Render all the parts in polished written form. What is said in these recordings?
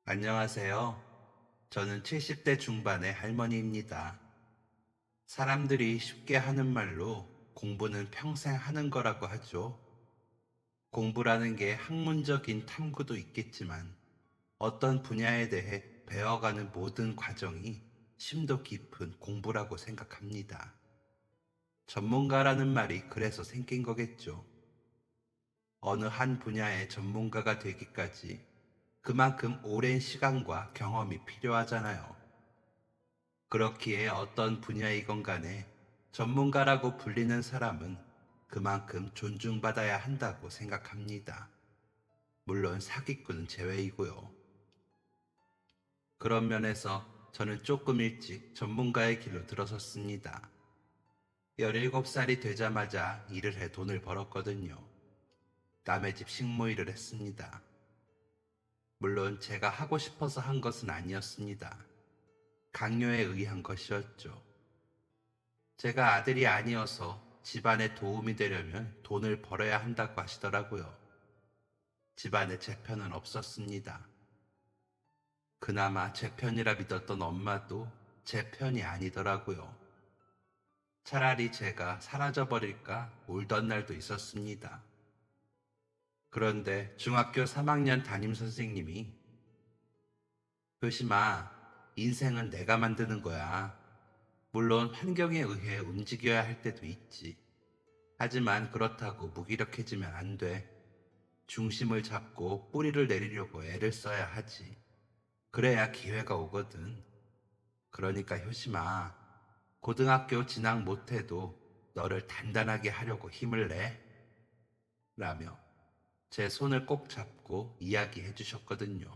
안녕하세요. 저는 70대 중반의 할머니입니다. 사람들이 쉽게 하는 말로 공부는 평생 하는 거라고 하죠. 공부라는 게 학문적인 탐구도 있겠지만 어떤 분야에 대해 배워가는 모든 과정이 심도 깊은 공부라고 생각합니다. 전문가라는 말이 그래서 생긴 거겠죠. 어느 한 분야의 전문가가 되기까지 그만큼 오랜 시간과 경험이 필요하잖아요. 그렇기에 어떤 분야이건 간에 전문가라고 불리는 사람은 그만큼 존중받아야 한다고 생각합니다. 물론 사기꾼은 제외이고요. 그런 면에서 저는 조금 일찍 전문가의 길로 들어섰습니다. 17살이 되자마자 일을 해 돈을 벌었거든요. 남의 집 식모일을 했습니다. 물론 제가 하고 싶어서 한 것은 아니었습니다. 강요에 의한 것이었죠. 제가 아들이 아니어서 집안에 도움이 되려면 돈을 벌어야 한다고 하시더라고요. 집안에 제 편은 없었습니다. 그나마 제 편이라 믿었던 엄마도 제 편이 아니더라고요. 차라리 제가 사라져버릴까 울던 날도 있었습니다. 그런데 중학교 3학년 담임 선생님이 효심아, 인생은 내가 만드는 거야. 물론 환경에 의해 움직여야 할 때도 있지. 하지만 그렇다고 무기력해지면 안 돼. 중심을 잡고 뿌리를 내리려고 애를 써야 하지. 그래야 기회가 오거든. 그러니까 효심아, 고등학교 진학 못해도 너를 단단하게 하려고 힘을 내. 라며 제 손을 꼭 잡고 이야기해 주셨거든요.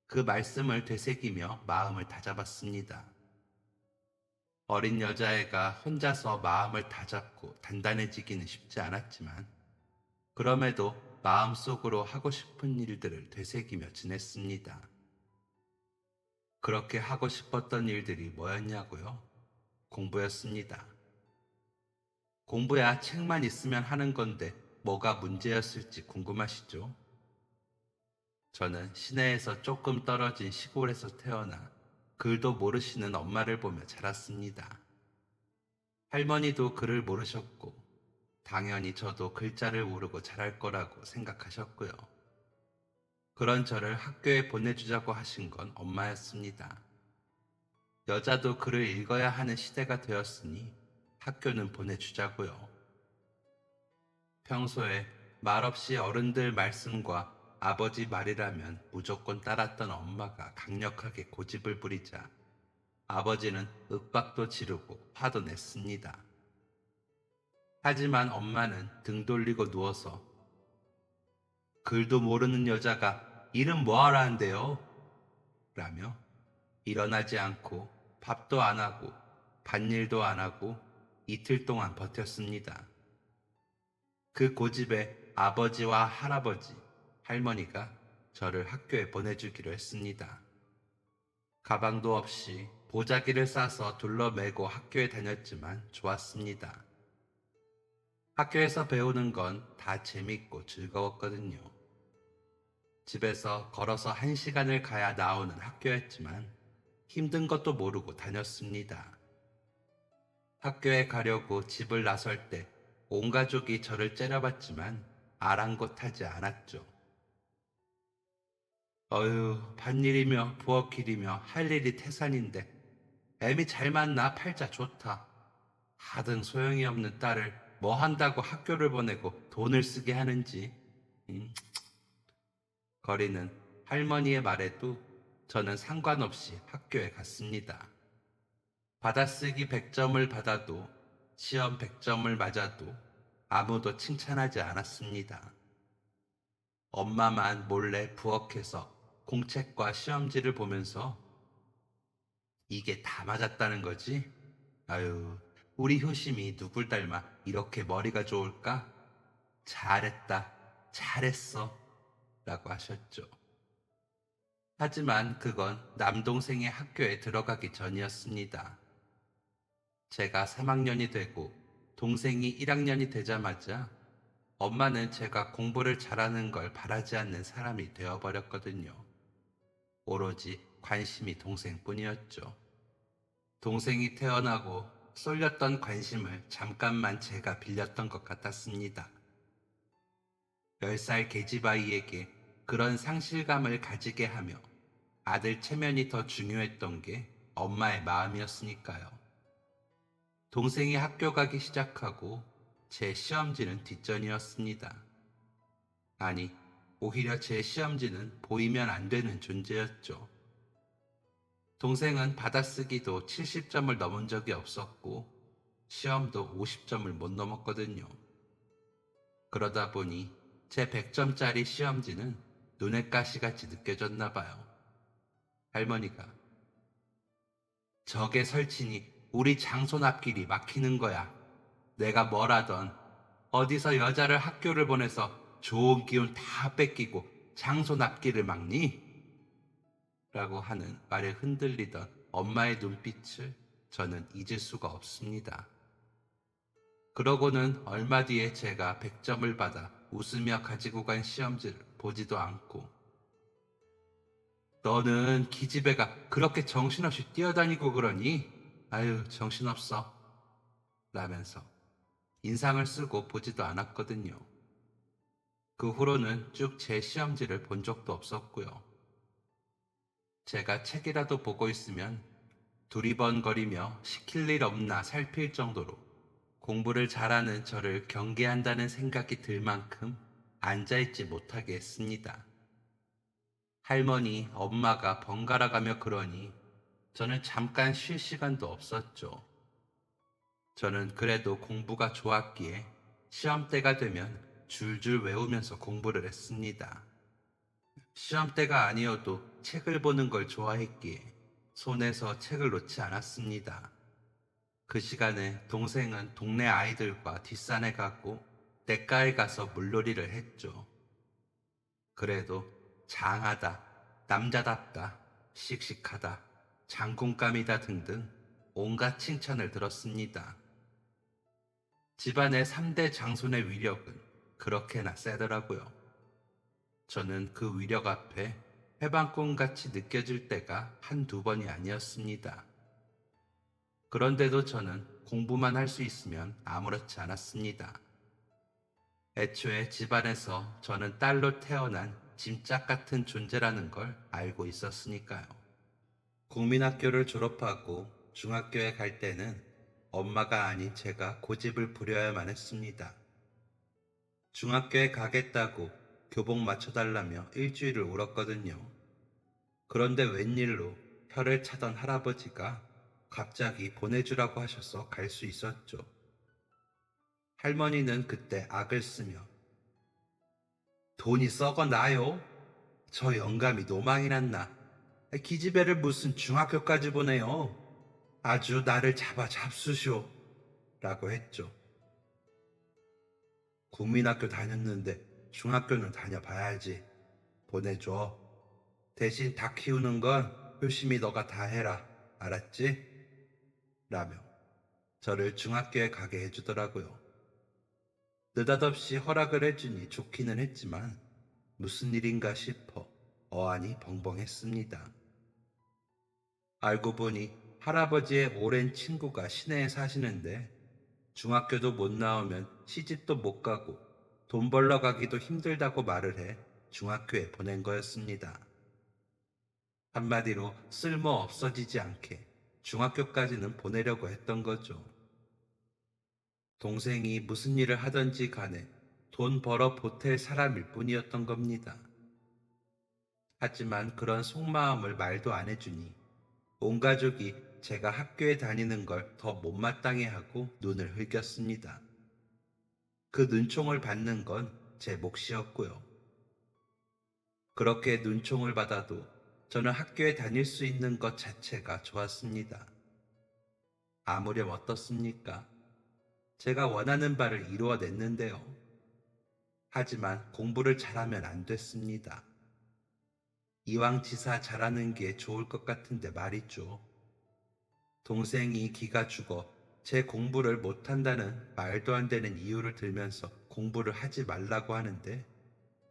그 말씀을 되새기며 마음을 다잡았습니다. 어린 여자애가 혼자서 마음을 다잡고 단단해지기는 쉽지 않았지만 그럼에도 마음속으로 하고 싶은 일들을 되새기며 지냈습니다. 그렇게 하고 싶었던 일들이 뭐였냐고요? 공부였습니다. 공부야 책만 있으면 하는 건데 뭐가 문제였을지 궁금하시죠? 저는 시내에서 조금 떨어진 시골에서 태어나 글도 모르시는 엄마를 보며 자랐습니다. 할머니도 글을 모르셨고 당연히 저도 글자를 모르고 자랄 거라고 생각하셨고요. 그런 저를 학교에 보내주자고 하신 건 엄마였습니다. 여자도 글을 읽어야 하는 시대가 되었으니 학교는 보내주자고요. 평소에 말없이 어른들 말씀과 아버지 말이라면 무조건 따랐던 엄마가 강력하게 고집을 부리자 아버지는 윽박도 지르고 화도 냈습니다. 하지만 엄마는 등 돌리고 누워서 글도 모르는 여자가 일은 뭐하러 한대요? 라며 일어나지 않고 밥도 안 하고 밭일도 안 하고 이틀 동안 버텼습니다. 그 고집에 아버지와 할아버지, 할머니가 저를 학교에 보내주기로 했습니다. 가방도 없이 보자기를 싸서 둘러매고 학교에 다녔지만 좋았습니다. 학교에서 배우는 건 다 재밌고 즐거웠거든요. 집에서 걸어서 1시간을 가야 나오는 학교였지만 힘든 것도 모르고 다녔습니다. 학교에 가려고 집을 나설 때 온 가족이 저를 째려봤지만 아랑곳하지 않았죠. 어휴, 밭일이며 부엌일이며 할 일이 태산인데 애미 잘 맞나 팔자 좋다. 하등 소용이 없는 딸을 뭐 한다고 학교를 보내고 돈을 쓰게 하는지. 음. 거리는 할머니의 말에도 저는 상관없이 학교에 갔습니다. 받아쓰기 100점을 받아도 시험 100점을 맞아도 아무도 칭찬하지 않았습니다. 엄마만 몰래 부엌에서 공책과 시험지를 보면서 이게 다 맞았다는 거지? 아유, 우리 효심이 누굴 닮아 이렇게 머리가 좋을까? 잘했다, 잘했어 라고 하셨죠. 하지만 그건 남동생의 학교에 들어가기 전이었습니다. 제가 3학년이 되고 동생이 1학년이 되자마자 엄마는 제가 공부를 잘하는 걸 바라지 않는 사람이 되어버렸거든요. 오로지 관심이 동생뿐이었죠. 동생이 태어나고 쏠렸던 관심을 잠깐만 제가 빌렸던 것 같았습니다. 10살 계집아이에게 그런 상실감을 가지게 하며 아들 체면이 더 중요했던 게 엄마의 마음이었으니까요. 동생이 학교 가기 시작하고 제 시험지는 뒷전이었습니다. 아니, 오히려 제 시험지는 보이면 안 되는 존재였죠. 동생은 받아쓰기도 70점을 넘은 적이 없었고 시험도 50점을 못 넘었거든요. 그러다 보니 제 100점짜리 시험지는 눈엣 가시같이 느껴졌나 봐요. 할머니가 "저게 설치니 우리 장손 앞길이 막히는 거야. 내가 뭘 하던 어디서 여자를 학교를 보내서 좋은 기운 다 뺏기고 장손 앞길을 막니?" 라고 하는 말에 흔들리던 엄마의 눈빛을 저는 잊을 수가 없습니다. 그러고는 얼마 뒤에 제가 100점을 받아 웃으며 가지고 간 시험지를 보지도 않고 "너는 기집애가 그렇게 정신없이 뛰어다니고 그러니? 아유, 정신없어." 라면서 인상을 쓰고 보지도 않았거든요. 그 후로는 쭉 제 시험지를 본 적도 없었고요. 제가 책이라도 보고 있으면 두리번거리며 시킬 일 없나 살필 정도로 공부를 잘하는 저를 경계한다는 생각이 들 만큼 앉아있지 못하게 했습니다. 할머니, 엄마가 번갈아 가며 그러니 저는 잠깐 쉴 시간도 없었죠. 저는 그래도 공부가 좋았기에 시험 때가 되면 줄줄 외우면서 공부를 했습니다. 시험 때가 아니어도 책을 보는 걸 좋아했기에 손에서 책을 놓지 않았습니다. 그 시간에 동생은 동네 아이들과 뒷산에 가고 냇가에 가서 물놀이를 했죠. 그래도 장하다, 남자답다, 씩씩하다, 장군감이다 등등 온갖 칭찬을 들었습니다. 집안의 3대 장손의 위력은 그렇게나 세더라고요. 저는 그 위력 앞에 해방꾼같이 느껴질 때가 한두 번이 아니었습니다. 그런데도 저는 공부만 할 수 있으면 아무렇지 않았습니다. 애초에 집안에서 저는 딸로 태어난 짐짝 같은 존재라는 걸 알고 있었으니까요. 국민학교를 졸업하고 중학교에 갈 때는 엄마가 아닌 제가 고집을 부려야만 했습니다. 중학교에 가겠다고 교복 맞춰달라며 일주일을 울었거든요. 그런데 웬일로 혀를 차던 할아버지가 갑자기 보내주라고 하셔서 갈 수 있었죠. 할머니는 그때 악을 쓰며 "돈이 썩어 나요? 저 영감이 노망이 났나? 기집애를 무슨 중학교까지 보내요? 아주 나를 잡아 잡수시오." 라고 했죠. 국민학교 다녔는데 중학교는 다녀봐야지. 보내줘. 대신 닭 키우는 건 효심이 너가 다 해라. 알았지? 라며 저를 중학교에 가게 해주더라고요. 느닷없이 허락을 해주니 좋기는 했지만 무슨 일인가 싶어 어안이 벙벙했습니다. 알고 보니 할아버지의 오랜 친구가 시내에 사시는데 중학교도 못 나오면 시집도 못 가고 돈 벌러 가기도 힘들다고 말을 해 중학교에 보낸 거였습니다. 한마디로 쓸모 없어지지 않게 중학교까지는 보내려고 했던 거죠. 동생이 무슨 일을 하든지 간에 돈 벌어 보탤 사람일 뿐이었던 겁니다. 하지만 그런 속마음을 말도 안 해주니 온 가족이 제가 학교에 다니는 걸 더 못마땅해 하고 눈을 흘겼습니다. 그 눈총을 받는 건 제 몫이었고요. 그렇게 눈총을 받아도 저는 학교에 다닐 수 있는 것 자체가 좋았습니다. 아무렴 어떻습니까? 제가 원하는 바를 이루어냈는데요. 하지만 공부를 잘하면 안 됐습니다. 이왕 지사 잘하는 게 좋을 것 같은데 말이죠. 동생이 기가 죽어 제 공부를 못한다는 말도 안 되는 이유를 들면서 공부를 하지 말라고 하는데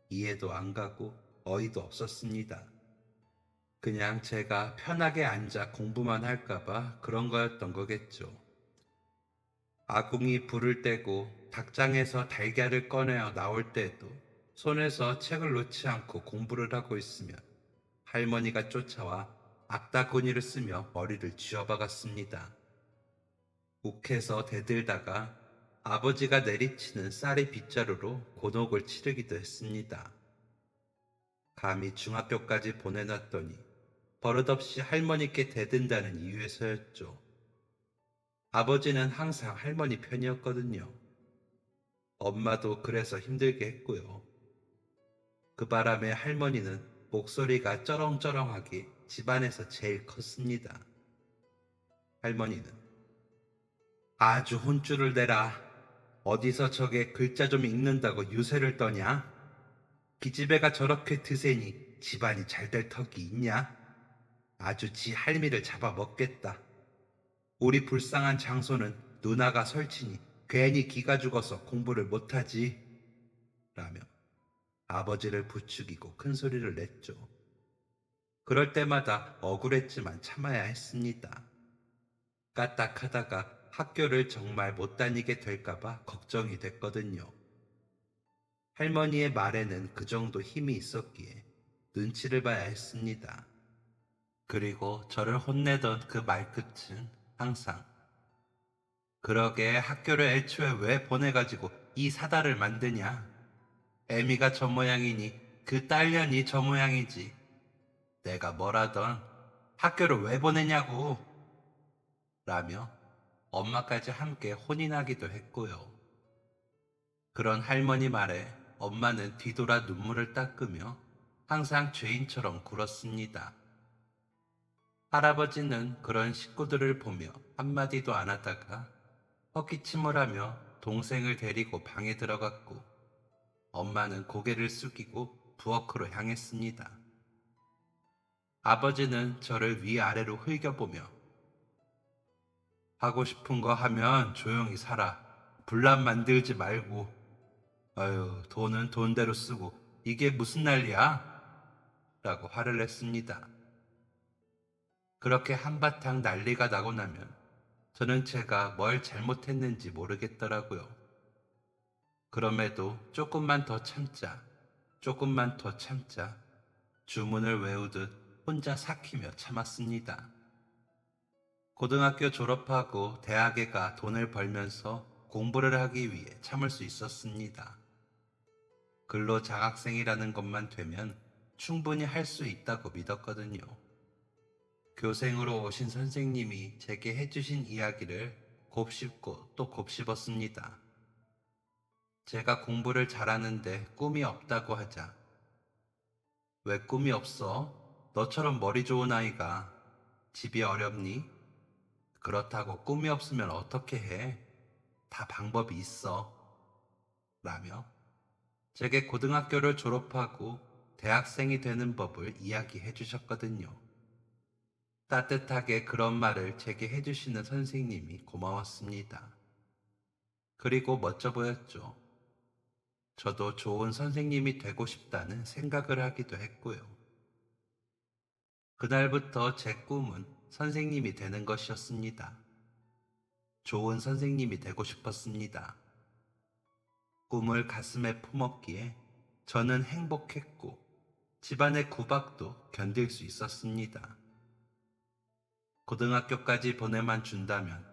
이해도 안 가고 어이도 없었습니다. 그냥 제가 편하게 앉아 공부만 할까봐 그런 거였던 거겠죠. 아궁이 불을 떼고 닭장에서 달걀을 꺼내어 나올 때에도 손에서 책을 놓지 않고 공부를 하고 있으면 할머니가 쫓아와 악다구니를 쓰며 머리를 쥐어박았습니다. 욱해서 대들다가 아버지가 내리치는 쌀의 빗자루로 곤혹을 치르기도 했습니다. 감히 중학교까지 보내놨더니 버릇없이 할머니께 대든다는 이유에서였죠. 아버지는 항상 할머니 편이었거든요. 엄마도 그래서 힘들게 했고요. 그 바람에 할머니는 목소리가 쩌렁쩌렁하게 집안에서 제일 컸습니다. 할머니는 아주 혼쭐을 내라. 어디서 저게 글자 좀 읽는다고 유세를 떠냐? 기집애가 저렇게 드세니 집안이 잘 될 턱이 있냐? 아주 지 할미를 잡아먹겠다. 우리 불쌍한 장소는 누나가 설치니 괜히 기가 죽어서 공부를 못하지. 라며 아버지를 부추기고 큰 소리를 냈죠. 그럴 때마다 억울했지만 참아야 했습니다. 까딱하다가 학교를 정말 못 다니게 될까봐 걱정이 됐거든요. 할머니의 말에는 그 정도 힘이 있었기에 눈치를 봐야 했습니다. 그리고 저를 혼내던 그 말끝은 항상 그러게 학교를 애초에 왜 보내가지고 이 사다를 만드냐? 애미가 저 모양이니 그 딸년이 저 모양이지. 내가 뭐라던 학교를 왜 보내냐고 라며 엄마까지 함께 혼이 나기도 했고요. 그런 할머니 말에 엄마는 뒤돌아 눈물을 닦으며 항상 죄인처럼 굴었습니다. 할아버지는 그런 식구들을 보며 한마디도 안 하다가 헛기침을 하며 동생을 데리고 방에 들어갔고 엄마는 고개를 숙이고 부엌으로 향했습니다. 아버지는 저를 위아래로 흘겨보며 하고 싶은 거 하면 조용히 살아. 분란 만들지 말고. 아유, 돈은 돈대로 쓰고 이게 무슨 난리야? 라고 화를 냈습니다. 그렇게 한바탕 난리가 나고 나면 저는 제가 뭘 잘못했는지 모르겠더라고요. 그럼에도 조금만 더 참자, 조금만 더 참자 주문을 외우듯 혼자 삭히며 참았습니다. 고등학교 졸업하고 대학에 가 돈을 벌면서 공부를 하기 위해 참을 수 있었습니다. 근로장학생이라는 것만 되면 충분히 할 수 있다고 믿었거든요. 교생으로 오신 선생님이 제게 해주신 이야기를 곱씹고 또 곱씹었습니다. 제가 공부를 잘하는데 꿈이 없다고 하자 왜 꿈이 없어? 너처럼 머리 좋은 아이가 집이 어렵니? 그렇다고 꿈이 없으면 어떻게 해? 다 방법이 있어. 라며 제게 고등학교를 졸업하고 대학생이 되는 법을 이야기해 주셨거든요. 따뜻하게 그런 말을 제게 해주시는 선생님이 고마웠습니다. 그리고 멋져 보였죠. 저도 좋은 선생님이 되고 싶다는 생각을 하기도 했고요. 그날부터 제 꿈은 선생님이 되는 것이었습니다. 좋은 선생님이 되고 싶었습니다. 꿈을 가슴에 품었기에 저는 행복했고 집안의 구박도 견딜 수 있었습니다. 고등학교까지 보내만 준다면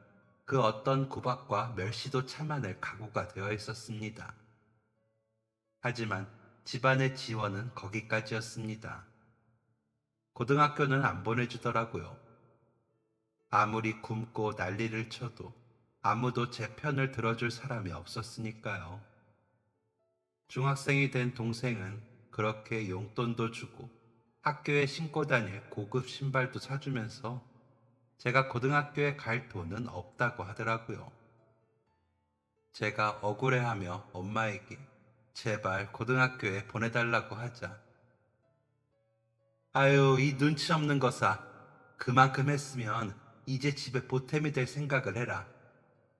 그 어떤 구박과 멸시도 참아낼 각오가 되어 있었습니다. 하지만 집안의 지원은 거기까지였습니다. 고등학교는 안 보내주더라고요. 아무리 굶고 난리를 쳐도 아무도 제 편을 들어줄 사람이 없었으니까요. 중학생이 된 동생은 그렇게 용돈도 주고 학교에 신고 다닐 고급 신발도 사주면서 제가 고등학교에 갈 돈은 없다고 하더라고요. 제가 억울해하며 엄마에게 제발 고등학교에 보내달라고 하자 아유 이 눈치 없는 거사 그만큼 했으면 이제 집에 보탬이 될 생각을 해라.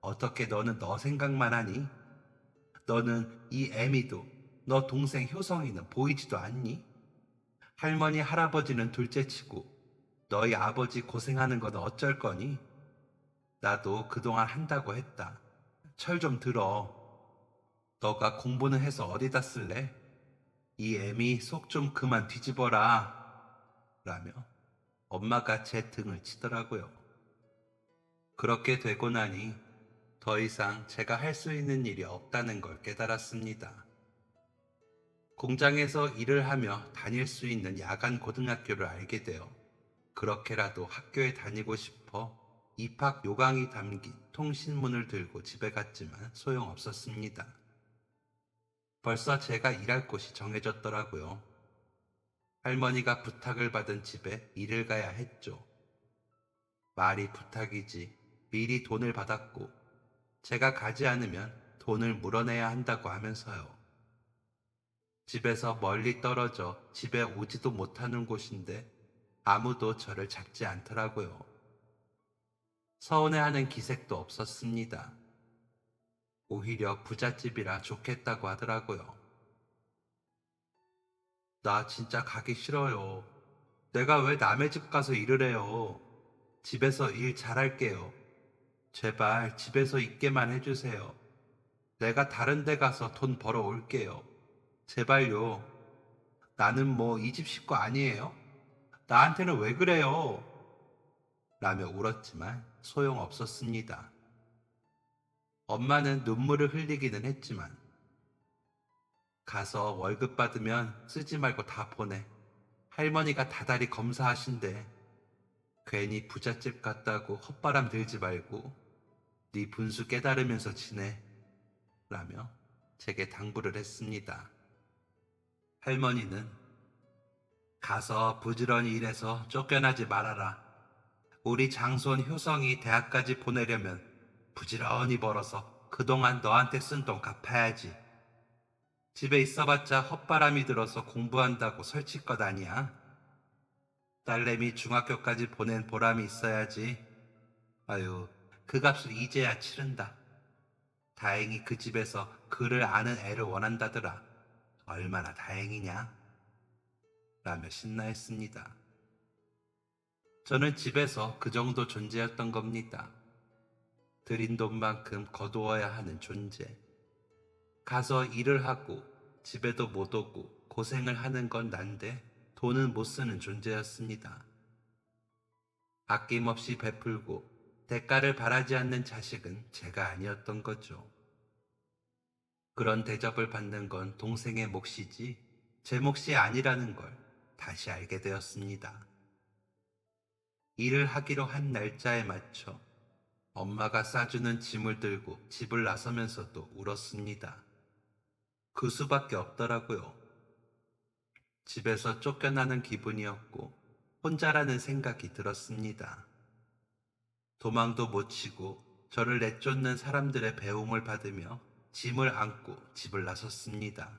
어떻게 너는 너 생각만 하니? 너는 이 애미도 너 동생 효성이는 보이지도 않니? 할머니, 할아버지는 둘째치고 너희 아버지 고생하는 건 어쩔 거니? 나도 그동안 한다고 했다. 철 좀 들어. 너가 공부는 해서 어디다 쓸래? 이 애미 속 좀 그만 뒤집어라. 라며 엄마가 제 등을 치더라고요. 그렇게 되고 나니 더 이상 제가 할 수 있는 일이 없다는 걸 깨달았습니다. 공장에서 일을 하며 다닐 수 있는 야간 고등학교를 알게 되어 그렇게라도 학교에 다니고 싶어 입학 요강이 담긴 통신문을 들고 집에 갔지만 소용없었습니다. 벌써 제가 일할 곳이 정해졌더라고요. 할머니가 부탁을 받은 집에 일을 가야 했죠. 말이 부탁이지 미리 돈을 받았고 제가 가지 않으면 돈을 물어내야 한다고 하면서요. 집에서 멀리 떨어져 집에 오지도 못하는 곳인데 아무도 저를 잡지 않더라고요. 서운해하는 기색도 없었습니다. 오히려 부잣집이라 좋겠다고 하더라고요. 나 진짜 가기 싫어요. 내가 왜 남의 집 가서 일을 해요? 집에서 일 잘할게요. 제발 집에서 있게만 해주세요. 내가 다른 데 가서 돈 벌어 올게요. 제발요. 나는 뭐 이 집 식구 아니에요? 나한테는 왜 그래요? 라며 울었지만 소용없었습니다. 엄마는 눈물을 흘리기는 했지만 가서 월급 받으면 쓰지 말고 다 보내. 할머니가 다달이 검사하신대. 괜히 부잣집 갔다고 헛바람 들지 말고 네 분수 깨달으면서 지내. 라며 제게 당부를 했습니다. 할머니는 가서 부지런히 일해서 쫓겨나지 말아라. 우리 장손 효성이 대학까지 보내려면 부지런히 벌어서 그동안 너한테 쓴 돈 갚아야지. 집에 있어봤자 헛바람이 들어서 공부한다고 설치것 아니야. 딸내미 중학교까지 보낸 보람이 있어야지. 아유, 그 값을 이제야 치른다. 다행히 그 집에서 글을 아는 애를 원한다더라. 얼마나 다행이냐? 라며 신나했습니다. 저는 집에서 그 정도 존재였던 겁니다. 들인 돈만큼 거두어야 하는 존재. 가서 일을 하고 집에도 못 오고 고생을 하는 건 난데 돈은 못 쓰는 존재였습니다. 아낌없이 베풀고 대가를 바라지 않는 자식은 제가 아니었던 거죠. 그런 대접을 받는 건 동생의 몫이지 제 몫이 아니라는 걸 다시 알게 되었습니다. 일을 하기로 한 날짜에 맞춰 엄마가 싸주는 짐을 들고 집을 나서면서도 울었습니다. 그 수밖에 없더라고요. 집에서 쫓겨나는 기분이었고 혼자라는 생각이 들었습니다. 도망도 못 치고 저를 내쫓는 사람들의 배웅을 받으며 짐을 안고 집을 나섰습니다.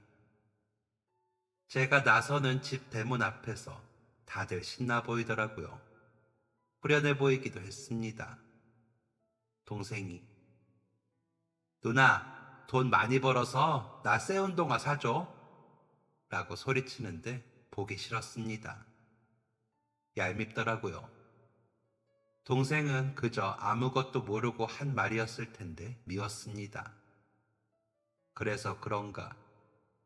제가 나서는 집 대문 앞에서 다들 신나 보이더라고요. 후련해 보이기도 했습니다. 동생이 누나, 돈 많이 벌어서 나 새 운동화 사줘 라고 소리치는데 보기 싫었습니다. 얄밉더라고요. 동생은 그저 아무것도 모르고 한 말이었을 텐데 미웠습니다. 그래서 그런가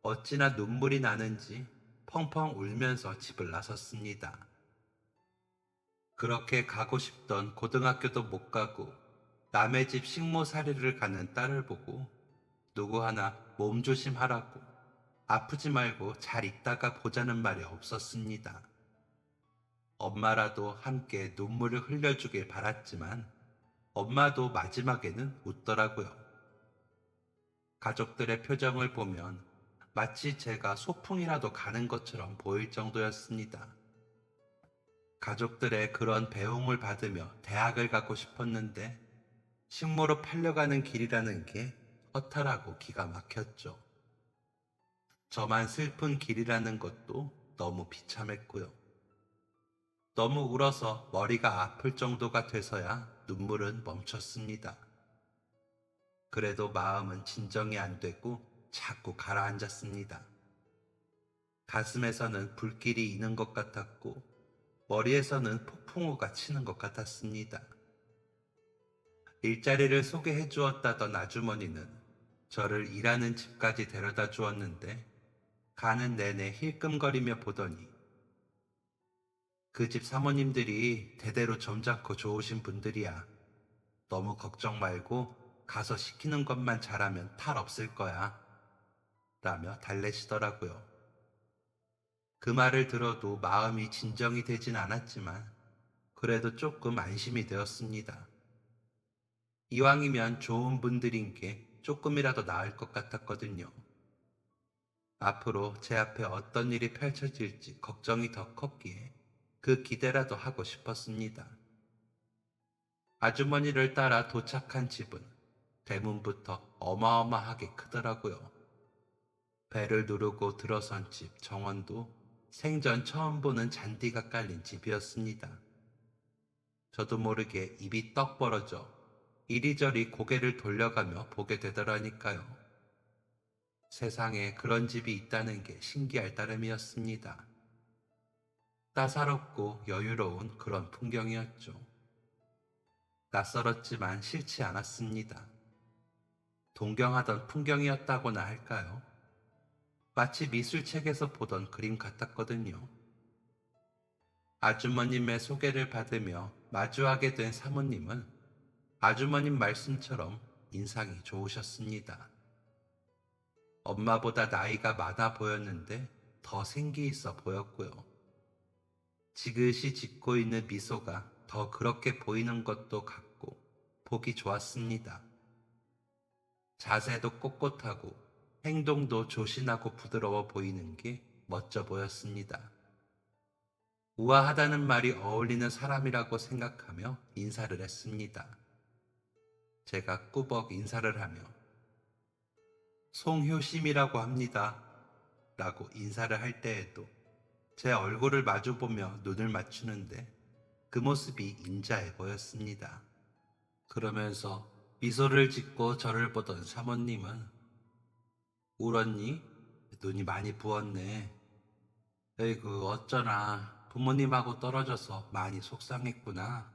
어찌나 눈물이 나는지 펑펑 울면서 집을 나섰습니다. 그렇게 가고 싶던 고등학교도 못 가고 남의 집 식모살이를 가는 딸을 보고 누구 하나 몸조심하라고 아프지 말고 잘 있다가 보자는 말이 없었습니다. 엄마라도 함께 눈물을 흘려주길 바랐지만 엄마도 마지막에는 웃더라고요. 가족들의 표정을 보면 마치 제가 소풍이라도 가는 것처럼 보일 정도였습니다. 가족들의 그런 배웅을 받으며 대학을 가고 싶었는데 식모로 팔려가는 길이라는 게 허탈하고 기가 막혔죠. 저만 슬픈 길이라는 것도 너무 비참했고요. 너무 울어서 머리가 아플 정도가 돼서야 눈물은 멈췄습니다. 그래도 마음은 진정이 안 되고 자꾸 가라앉았습니다. 가슴에서는 불길이 있는 것 같았고 머리에서는 폭풍우가 치는 것 같았습니다. 일자리를 소개해 주었다던 아주머니는 저를 일하는 집까지 데려다 주었는데 가는 내내 힐끔거리며 보더니 그 집 사모님들이 대대로 점잖고 좋으신 분들이야. 너무 걱정 말고 가서 시키는 것만 잘하면 탈 없을 거야. 라며 달래시더라고요. 그 말을 들어도 마음이 진정이 되진 않았지만 그래도 조금 안심이 되었습니다. 이왕이면 좋은 분들인 게 조금이라도 나을 것 같았거든요. 앞으로 제 앞에 어떤 일이 펼쳐질지 걱정이 더 컸기에 그 기대라도 하고 싶었습니다. 아주머니를 따라 도착한 집은 대문부터 어마어마하게 크더라고요. 배를 누르고 들어선 집 정원도 생전 처음 보는 잔디가 깔린 집이었습니다. 저도 모르게 입이 떡 벌어져 이리저리 고개를 돌려가며 보게 되더라니까요. 세상에 그런 집이 있다는 게 신기할 따름이었습니다. 따사롭고 여유로운 그런 풍경이었죠. 낯설었지만 싫지 않았습니다. 동경하던 풍경이었다고나 할까요? 마치 미술책에서 보던 그림 같았거든요. 아주머님의 소개를 받으며 마주하게 된 사모님은 아주머님 말씀처럼 인상이 좋으셨습니다. 엄마보다 나이가 많아 보였는데 더 생기 있어 보였고요. 지그시 짓고 있는 미소가 더 그렇게 보이는 것도 같고 보기 좋았습니다. 자세도 꼿꼿하고 행동도 조신하고 부드러워 보이는 게 멋져 보였습니다. 우아하다는 말이 어울리는 사람이라고 생각하며 인사를 했습니다. 제가 꾸벅 인사를 하며 송효심이라고 합니다. 라고 인사를 할 때에도 제 얼굴을 마주보며 눈을 맞추는데 그 모습이 인자해 보였습니다. 그러면서 미소를 짓고 저를 보던 사모님은 울었니? 눈이 많이 부었네. 에이구 어쩌나 부모님하고 떨어져서 많이 속상했구나.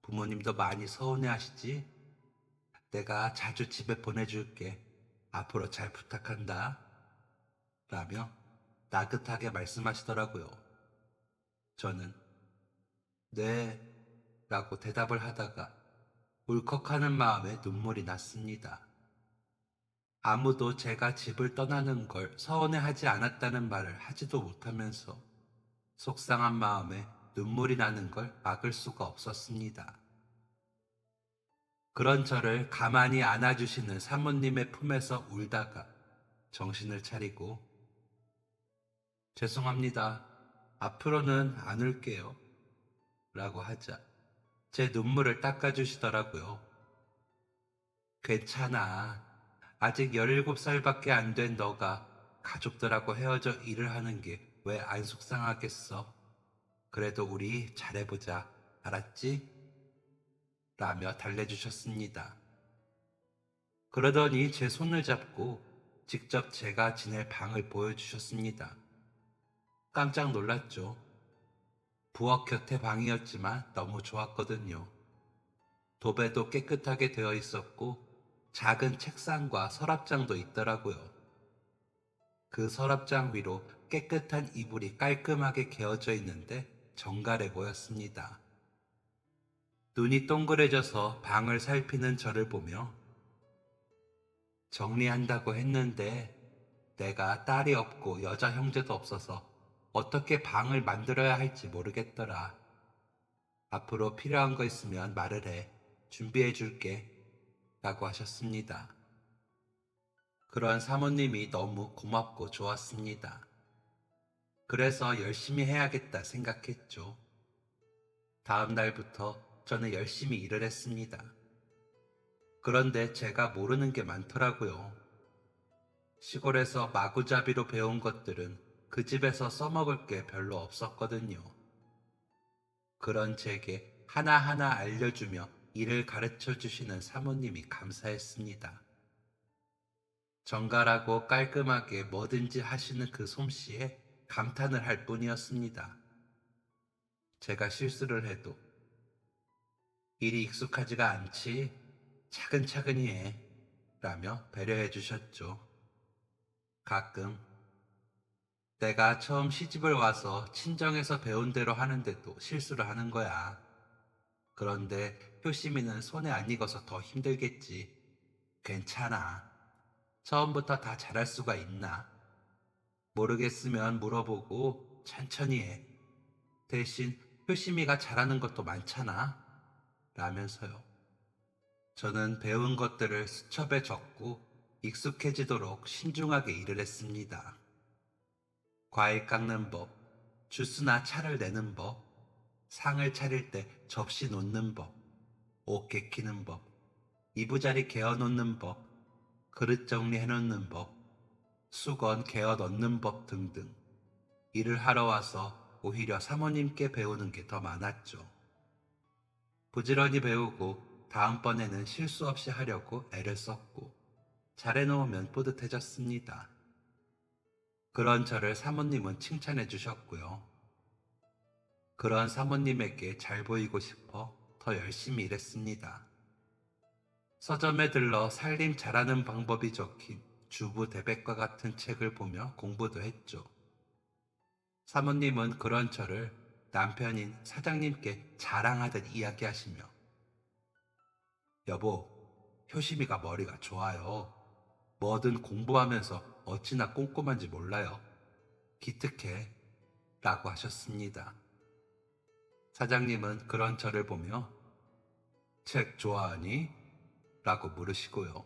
부모님도 많이 서운해하시지? 내가 자주 집에 보내줄게. 앞으로 잘 부탁한다. 라며 나긋하게 말씀하시더라고요. 저는 네 라고 대답을 하다가 울컥하는 마음에 눈물이 났습니다. 아무도 제가 집을 떠나는 걸 서운해하지 않았다는 말을 하지도 못하면서 속상한 마음에 눈물이 나는 걸 막을 수가 없었습니다. 그런 저를 가만히 안아주시는 사모님의 품에서 울다가 정신을 차리고 죄송합니다. 앞으로는 안 울게요. 라고 하자 제 눈물을 닦아주시더라고요. 괜찮아. 아직 17살밖에 안 된 너가 가족들하고 헤어져 일을 하는 게 왜 안 속상하겠어. 그래도 우리 잘해보자. 알았지? 라며 달래주셨습니다. 그러더니 제 손을 잡고 직접 제가 지낼 방을 보여주셨습니다. 깜짝 놀랐죠. 부엌 곁에 방이었지만 너무 좋았거든요. 도배도 깨끗하게 되어 있었고 작은 책상과 서랍장도 있더라고요. 그 서랍장 위로 깨끗한 이불이 깔끔하게 개어져 있는데 정갈해 보였습니다. 눈이 동그래져서 방을 살피는 저를 보며 정리한다고 했는데 내가 딸이 없고 여자 형제도 없어서 어떻게 방을 만들어야 할지 모르겠더라. 앞으로 필요한 거 있으면 말을 해. 준비해 줄게. 라고 하셨습니다. 그런 사모님이 너무 고맙고 좋았습니다. 그래서 열심히 해야겠다 생각했죠. 다음 날부터 저는 열심히 일을 했습니다. 그런데 제가 모르는 게 많더라고요. 시골에서 마구잡이로 배운 것들은 그 집에서 써먹을 게 별로 없었거든요. 그런 제게 하나하나 알려주며 일을 가르쳐 주시는 사모님이 감사했습니다. 정갈하고 깔끔하게 뭐든지 하시는 그 솜씨에 감탄을 할 뿐이었습니다. 제가 실수를 해도 일이 익숙하지가 않지 차근차근히 해 라며 배려해 주셨죠. 가끔 내가 처음 시집을 와서 친정에서 배운 대로 하는데도 실수를 하는 거야. 그런데 효심이는 손에 안 익어서 더 힘들겠지. 괜찮아. 처음부터 다 잘할 수가 있나? 모르겠으면 물어보고 천천히 해. 대신 효심이가 잘하는 것도 많잖아. 라면서요. 저는 배운 것들을 수첩에 적고 익숙해지도록 신중하게 일을 했습니다. 과일 깎는 법, 주스나 차를 내는 법, 상을 차릴 때 접시 놓는 법, 옷 개키는 법, 이부자리 개어 놓는 법, 그릇 정리해 놓는 법, 수건 개어 넣는 법 등등. 일을 하러 와서 오히려 사모님께 배우는 게 더 많았죠. 부지런히 배우고 다음번에는 실수 없이 하려고 애를 썼고 잘해놓으면 뿌듯해졌습니다. 그런 저를 사모님은 칭찬해 주셨고요. 그런 사모님에게 잘 보이고 싶어 더 열심히 일했습니다. 서점에 들러 살림 잘하는 방법이 적힌 주부 대백과 같은 책을 보며 공부도 했죠. 사모님은 그런 저를 남편인 사장님께 자랑하듯 이야기하시며 여보, 효심이가 머리가 좋아요. 뭐든 공부하면서 어찌나 꼼꼼한지 몰라요. 기특해 라고 하셨습니다. 사장님은 그런 저를 보며 책 좋아하니? 라고 물으시고요.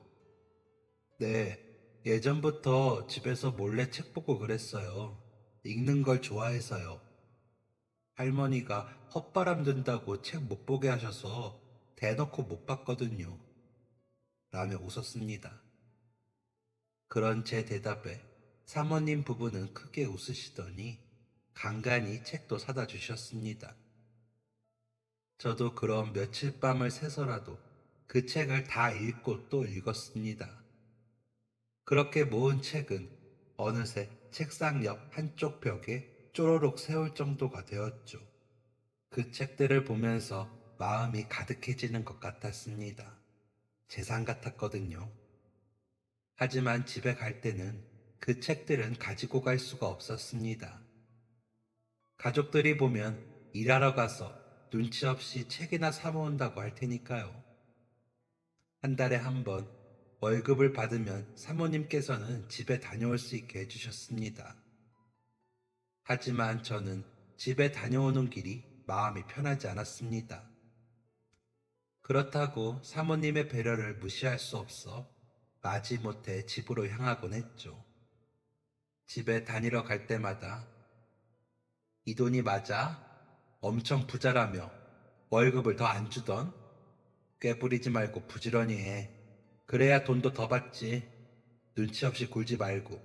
네, 예전부터 집에서 몰래 책 보고 그랬어요. 읽는 걸 좋아해서요. 할머니가 헛바람 든다고 책 못 보게 하셔서 대놓고 못 봤거든요. 라며 웃었습니다. 그런 제 대답에 사모님 부부는 크게 웃으시더니 간간히 책도 사다 주셨습니다. 저도 그런 며칠 밤을 새서라도 그 책을 다 읽고 또 읽었습니다. 그렇게 모은 책은 어느새 책상 옆 한쪽 벽에 쪼로록 세울 정도가 되었죠. 그 책들을 보면서 마음이 가득해지는 것 같았습니다. 재산 같았거든요. 하지만 집에 갈 때는 그 책들은 가지고 갈 수가 없었습니다. 가족들이 보면 일하러 가서 눈치 없이 책이나 사모은다고 할 테니까요. 한 달에 한 번 월급을 받으면 사모님께서는 집에 다녀올 수 있게 해주셨습니다. 하지만 저는 집에 다녀오는 길이 마음이 편하지 않았습니다. 그렇다고 사모님의 배려를 무시할 수 없어 마지못해 집으로 향하곤 했죠. 집에 다니러 갈 때마다 이 돈이 맞아? 엄청 부자라며 월급을 더 안 주던? 꾀부리지 말고 부지런히 해. 그래야 돈도 더 받지. 눈치 없이 굴지 말고.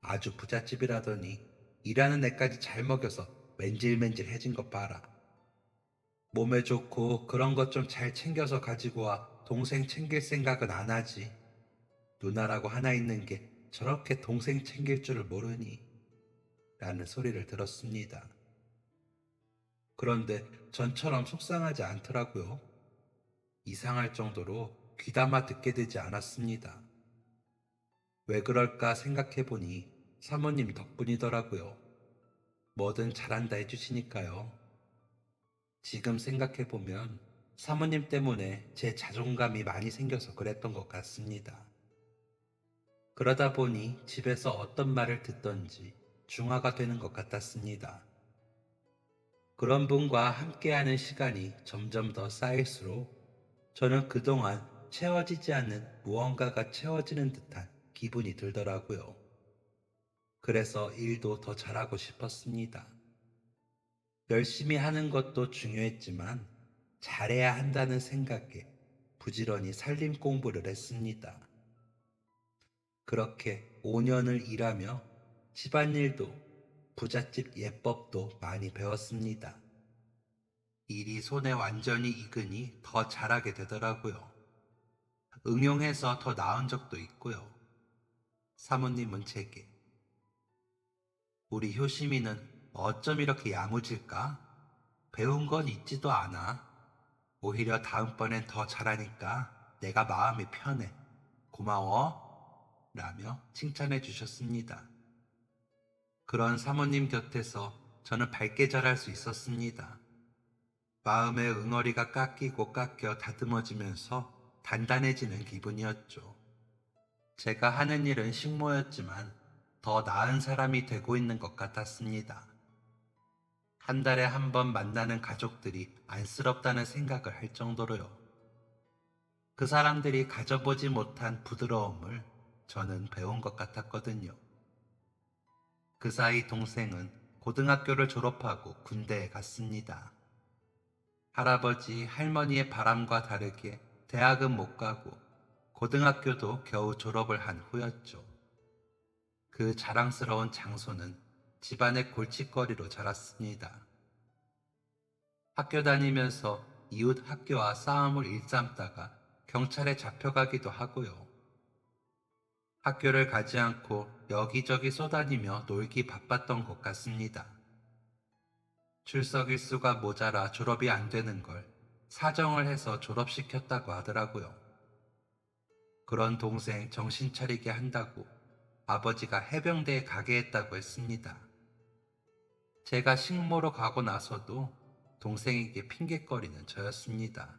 아주 부잣집이라더니 일하는 애까지 잘 먹여서 맨질맨질해진 것 봐라. 몸에 좋고 그런 것 좀 잘 챙겨서 가지고 와. 동생 챙길 생각은 안 하지. 누나라고 하나 있는 게 저렇게 동생 챙길 줄을 모르니. 라는 소리를 들었습니다. 그런데 전처럼 속상하지 않더라고요. 이상할 정도로 귀담아 듣게 되지 않았습니다. 왜 그럴까 생각해보니 사모님 덕분이더라고요. 뭐든 잘한다 해주시니까요. 지금 생각해보면 사모님 때문에 제 자존감이 많이 생겨서 그랬던 것 같습니다. 그러다 보니 집에서 어떤 말을 듣던지 중화가 되는 것 같았습니다. 그런 분과 함께하는 시간이 점점 더 쌓일수록 저는 그동안 채워지지 않는 무언가가 채워지는 듯한 기분이 들더라고요. 그래서 일도 더 잘하고 싶었습니다. 열심히 하는 것도 중요했지만 잘해야 한다는 생각에 부지런히 살림 공부를 했습니다. 그렇게 5년을 일하며 집안일도 부잣집 예법도 많이 배웠습니다. 일이 손에 완전히 익으니 더 잘하게 되더라고요. 응용해서 더 나은 적도 있고요. 사모님은 제게 우리 효심이는 어쩜 이렇게 야무질까? 배운 건 있지도 않아. 오히려 다음번엔 더 잘하니까 내가 마음이 편해. 고마워. 라며 칭찬해 주셨습니다. 그런 사모님 곁에서 저는 밝게 자랄 수 있었습니다. 마음의 응어리가 깎이고 깎여 다듬어지면서 단단해지는 기분이었죠. 제가 하는 일은 식모였지만 더 나은 사람이 되고 있는 것 같았습니다. 한 달에 한 번 만나는 가족들이 안쓰럽다는 생각을 할 정도로요. 그 사람들이 가져보지 못한 부드러움을 저는 배운 것 같았거든요. 그 사이 동생은 고등학교를 졸업하고 군대에 갔습니다. 할아버지, 할머니의 바람과 다르게 대학은 못 가고 고등학교도 겨우 졸업을 한 후였죠. 그 자랑스러운 장소는 집안의 골칫거리로 자랐습니다. 학교 다니면서 이웃 학교와 싸움을 일삼다가 경찰에 잡혀가기도 하고요. 학교를 가지 않고 여기저기 쏘다니며 놀기 바빴던 것 같습니다. 출석 일수가 모자라 졸업이 안 되는 걸 사정을 해서 졸업시켰다고 하더라고요. 그런 동생 정신 차리게 한다고 아버지가 해병대에 가게 했다고 했습니다. 제가 식모로 가고 나서도 동생에게 핑계거리는 저였습니다.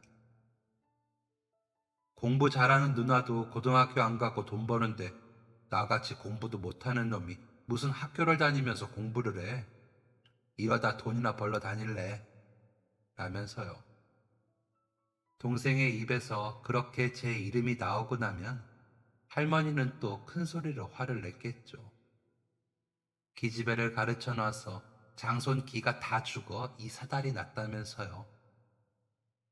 공부 잘하는 누나도 고등학교 안 가고 돈 버는데 나같이 공부도 못하는 놈이 무슨 학교를 다니면서 공부를 해. 이러다 돈이나 벌러 다닐래. 라면서요. 동생의 입에서 그렇게 제 이름이 나오고 나면 할머니는 또 큰 소리로 화를 냈겠죠. 기집애를 가르쳐 놔서 장손 기가 다 죽어 이 사달이 났다면서요.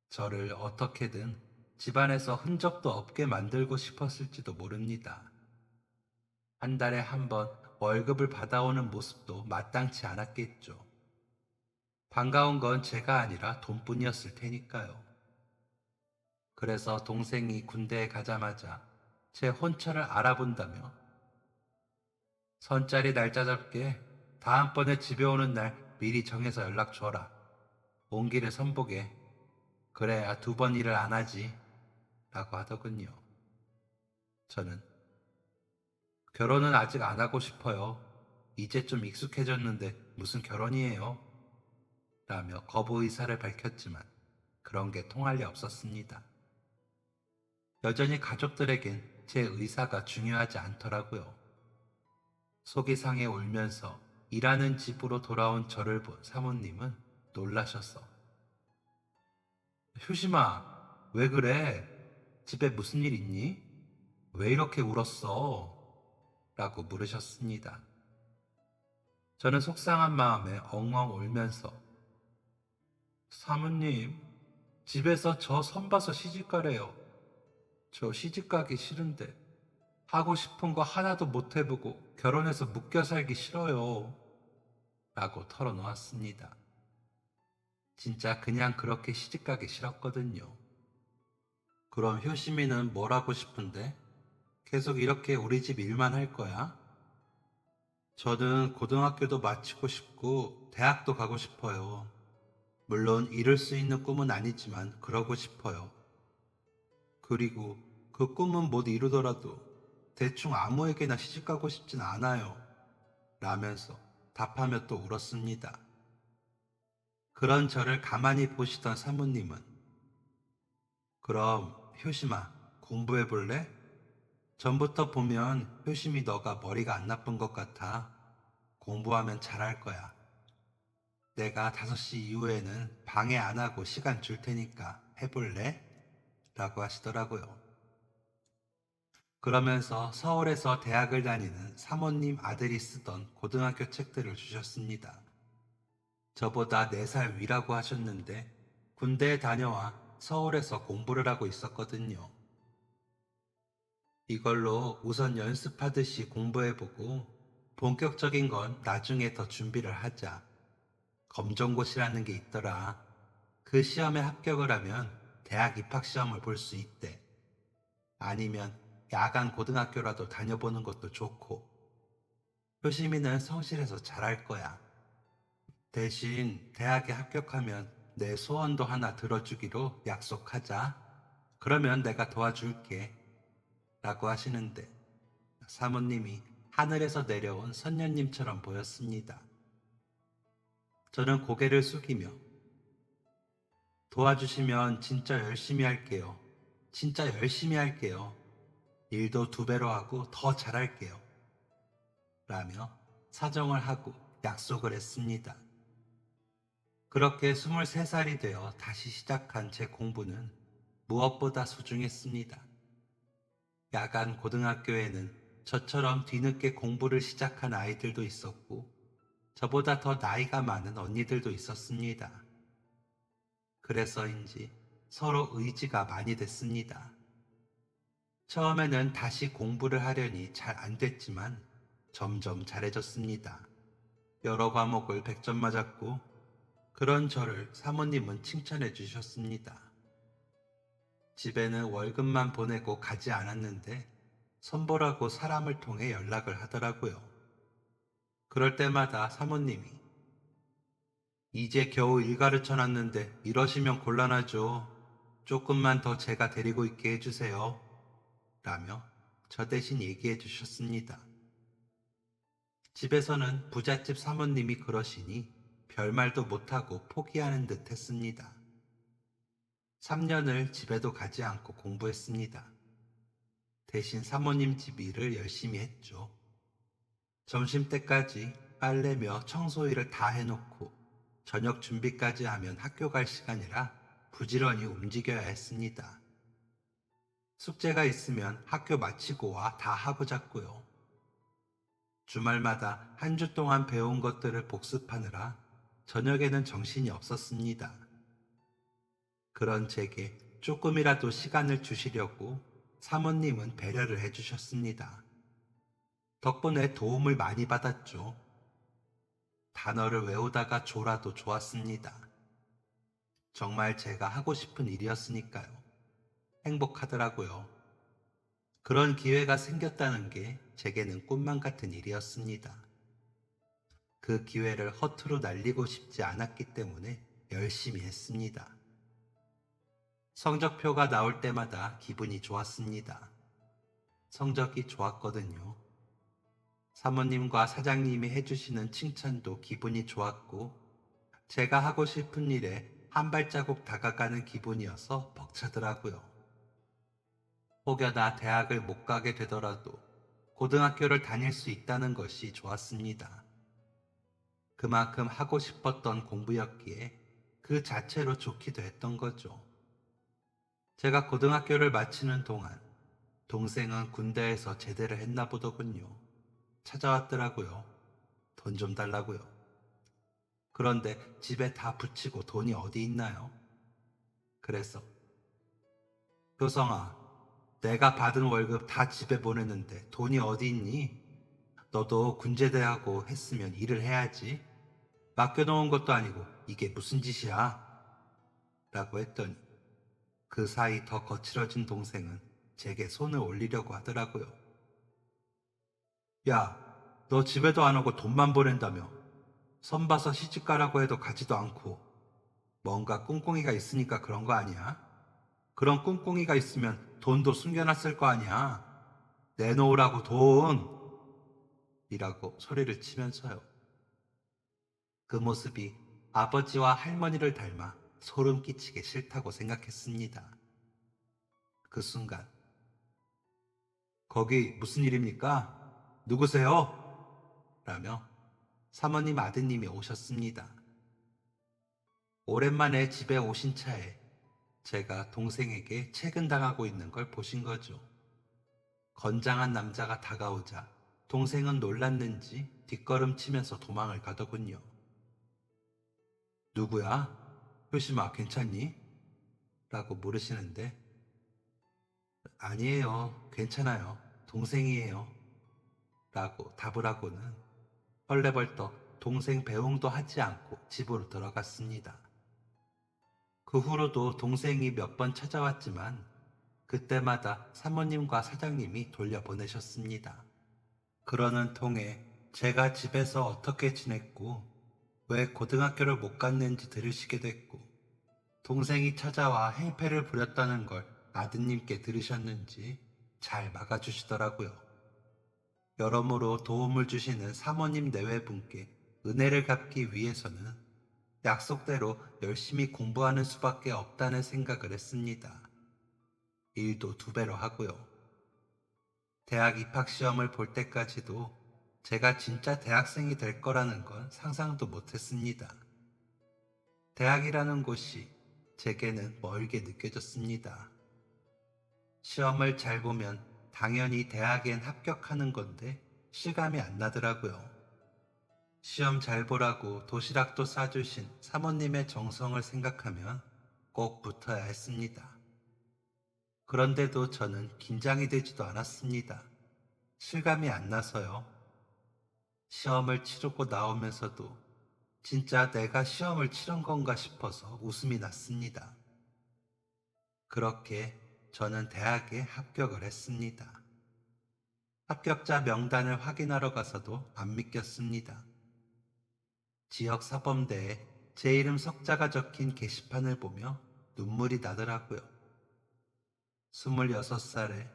저를 어떻게든 집안에서 흔적도 없게 만들고 싶었을지도 모릅니다. 한 달에 한 번 월급을 받아오는 모습도 마땅치 않았겠죠. 반가운 건 제가 아니라 돈뿐이었을 테니까요. 그래서 동생이 군대에 가자마자 제 혼처를 알아본다며 선짜리 날짜 잡게 다음번에 집에 오는 날 미리 정해서 연락 줘라. 온 길을 선보게. 그래야 두 번 일을 안 하지. 라고 하더군요. 저는 결혼은 아직 안 하고 싶어요. 이제 좀 익숙해졌는데 무슨 결혼이에요? 라며 거부 의사를 밝혔지만 그런 게 통할 리 없었습니다. 여전히 가족들에겐 제 의사가 중요하지 않더라고요. 속이 상해 울면서 일하는 집으로 돌아온 저를 본 사모님은 놀라셔서 효심아, 왜 그래? 집에 무슨 일 있니? 왜 이렇게 울었어? 라고 물으셨습니다. 저는 속상한 마음에 엉엉 울면서 사모님, 집에서 저 선봐서 시집가래요. 저 시집가기 싫은데 하고 싶은 거 하나도 못 해보고 결혼해서 묶여 살기 싫어요. 라고 털어놓았습니다. 진짜 그냥 그렇게 시집가기 싫었거든요. 그럼 효심이는 뭘 하고 싶은데? 계속 이렇게 우리 집 일만 할 거야? 저는 고등학교도 마치고 싶고 대학도 가고 싶어요. 물론 이룰 수 있는 꿈은 아니지만 그러고 싶어요. 그리고 그 꿈은 못 이루더라도 대충 아무에게나 시집가고 싶진 않아요. 라면서 답하며 또 울었습니다. 그런 저를 가만히 보시던 사모님은 그럼 효심아 공부해 볼래? 전부터 보면 효심이 너가 머리가 안 나쁜 것 같아. 공부하면 잘할 거야. 내가 5시 이후에는 방해 안 하고 시간 줄 테니까 해볼래? 라고 하시더라고요. 그러면서 서울에서 대학을 다니는 사모님 아들이 쓰던 고등학교 책들을 주셨습니다. 저보다 4살 위라고 하셨는데 군대에 다녀와 서울에서 공부를 하고 있었거든요. 이걸로 우선 연습하듯이 공부해보고 본격적인 건 나중에 더 준비를 하자. 검정고시라는 게 있더라. 그 시험에 합격을 하면 대학 입학시험을 볼 수 있대. 아니면 야간 고등학교라도 다녀보는 것도 좋고. 효심이는 성실해서 잘할 거야. 대신 대학에 합격하면 내 소원도 하나 들어주기로 약속하자. 그러면 내가 도와줄게. 라고 하시는데 사모님이 하늘에서 내려온 선녀님처럼 보였습니다. 저는 고개를 숙이며 도와주시면 진짜 열심히 할게요. 진짜 열심히 할게요. 일도 2배로 하고 더 잘할게요. 라며 사정을 하고 약속을 했습니다. 그렇게 23살이 되어 다시 시작한 제 공부는 무엇보다 소중했습니다. 야간 고등학교에는 저처럼 뒤늦게 공부를 시작한 아이들도 있었고 저보다 더 나이가 많은 언니들도 있었습니다. 그래서인지 서로 의지가 많이 됐습니다. 처음에는 다시 공부를 하려니 잘 안 됐지만 점점 잘해졌습니다. 여러 과목을 100점 맞았고 그런 저를 사모님은 칭찬해 주셨습니다. 집에는 월급만 보내고 가지 않았는데 선보라고 사람을 통해 연락을 하더라고요. 그럴 때마다 사모님이 이제 겨우 일 가르쳐 놨는데 이러시면 곤란하죠. 조금만 더 제가 데리고 있게 해주세요. 라며 저 대신 얘기해 주셨습니다. 집에서는 부잣집 사모님이 그러시니 별말도 못하고 포기하는 듯 했습니다. 3년을 집에도 가지 않고 공부했습니다. 대신 사모님 집 일을 열심히 했죠. 점심때까지 빨래며 청소일을 다 해놓고 저녁 준비까지 하면 학교 갈 시간이라 부지런히 움직여야 했습니다. 숙제가 있으면 학교 마치고 와 다 하고 잤고요. 주말마다 한 주 동안 배운 것들을 복습하느라 저녁에는 정신이 없었습니다. 그런 제게 조금이라도 시간을 주시려고 사모님은 배려를 해주셨습니다. 덕분에 도움을 많이 받았죠. 단어를 외우다가 졸아도 좋았습니다. 정말 제가 하고 싶은 일이었으니까요. 행복하더라고요. 그런 기회가 생겼다는 게 제게는 꿈만 같은 일이었습니다. 그 기회를 허투루 날리고 싶지 않았기 때문에 열심히 했습니다. 성적표가 나올 때마다 기분이 좋았습니다. 성적이 좋았거든요. 사모님과 사장님이 해주시는 칭찬도 기분이 좋았고 제가 하고 싶은 일에 한 발자국 다가가는 기분이어서 벅차더라고요. 혹여나 대학을 못 가게 되더라도 고등학교를 다닐 수 있다는 것이 좋았습니다. 그만큼 하고 싶었던 공부였기에 그 자체로 좋기도 했던 거죠. 제가 고등학교를 마치는 동안 동생은 군대에서 제대를 했나 보더군요. 찾아왔더라고요. 돈 좀 달라고요. 그런데 집에 다 붙이고 돈이 어디 있나요? 그래서 효성아, 내가 받은 월급 다 집에 보내는데 돈이 어디 있니? 너도 군제대하고 했으면 일을 해야지. 맡겨놓은 것도 아니고 이게 무슨 짓이야? 라고 했더니 그 사이 더 거칠어진 동생은 제게 손을 올리려고 하더라고요. 야, 너 집에도 안 오고 돈만 보낸다며. 선 봐서 시집가라고 해도 가지도 않고 뭔가 꿍꿍이가 있으니까 그런 거 아니야? 그런 꿍꿍이가 있으면 돈도 숨겨놨을 거 아니야? 내놓으라고 돈! 이라고 소리를 치면서요. 그 모습이 아버지와 할머니를 닮아 소름 끼치게 싫다고 생각했습니다. 그 순간 거기 무슨 일입니까? 누구세요? 라며 사모님 아드님이 오셨습니다. 오랜만에 집에 오신 차에 제가 동생에게 채근당하고 있는 걸 보신 거죠. 건장한 남자가 다가오자 동생은 놀랐는지 뒷걸음치면서 도망을 가더군요. 누구야? 효심아, 괜찮니? 라고 물으시는데 아니에요. 괜찮아요. 동생이에요. 라고 답을 하고는 헐레벌떡 동생 배웅도 하지 않고 집으로 들어갔습니다. 그 후로도 동생이 몇 번 찾아왔지만 그때마다 사모님과 사장님이 돌려보내셨습니다. 그러는 통에 제가 집에서 어떻게 지냈고 왜 고등학교를 못 갔는지 들으시게 됐고 동생이 찾아와 행패를 부렸다는 걸 아드님께 들으셨는지 잘 막아주시더라고요. 여러모로 도움을 주시는 사모님 내외분께 은혜를 갚기 위해서는 약속대로 열심히 공부하는 수밖에 없다는 생각을 했습니다. 일도 2배로 하고요. 대학 입학시험을 볼 때까지도 제가 진짜 대학생이 될 거라는 건 상상도 못했습니다. 대학이라는 곳이 제게는 멀게 느껴졌습니다. 시험을 잘 보면 당연히 대학엔 합격하는 건데 실감이 안 나더라고요. 시험 잘 보라고 도시락도 싸주신 사모님의 정성을 생각하면 꼭 붙어야 했습니다. 그런데도 저는 긴장이 되지도 않았습니다. 실감이 안 나서요. 시험을 치르고 나오면서도 진짜 내가 시험을 치른 건가 싶어서 웃음이 났습니다. 그렇게 저는 대학에 합격을 했습니다. 합격자 명단을 확인하러 가서도 안 믿겼습니다. 지역 사범대에 제 이름 석자가 적힌 게시판을 보며 눈물이 나더라고요. 26살에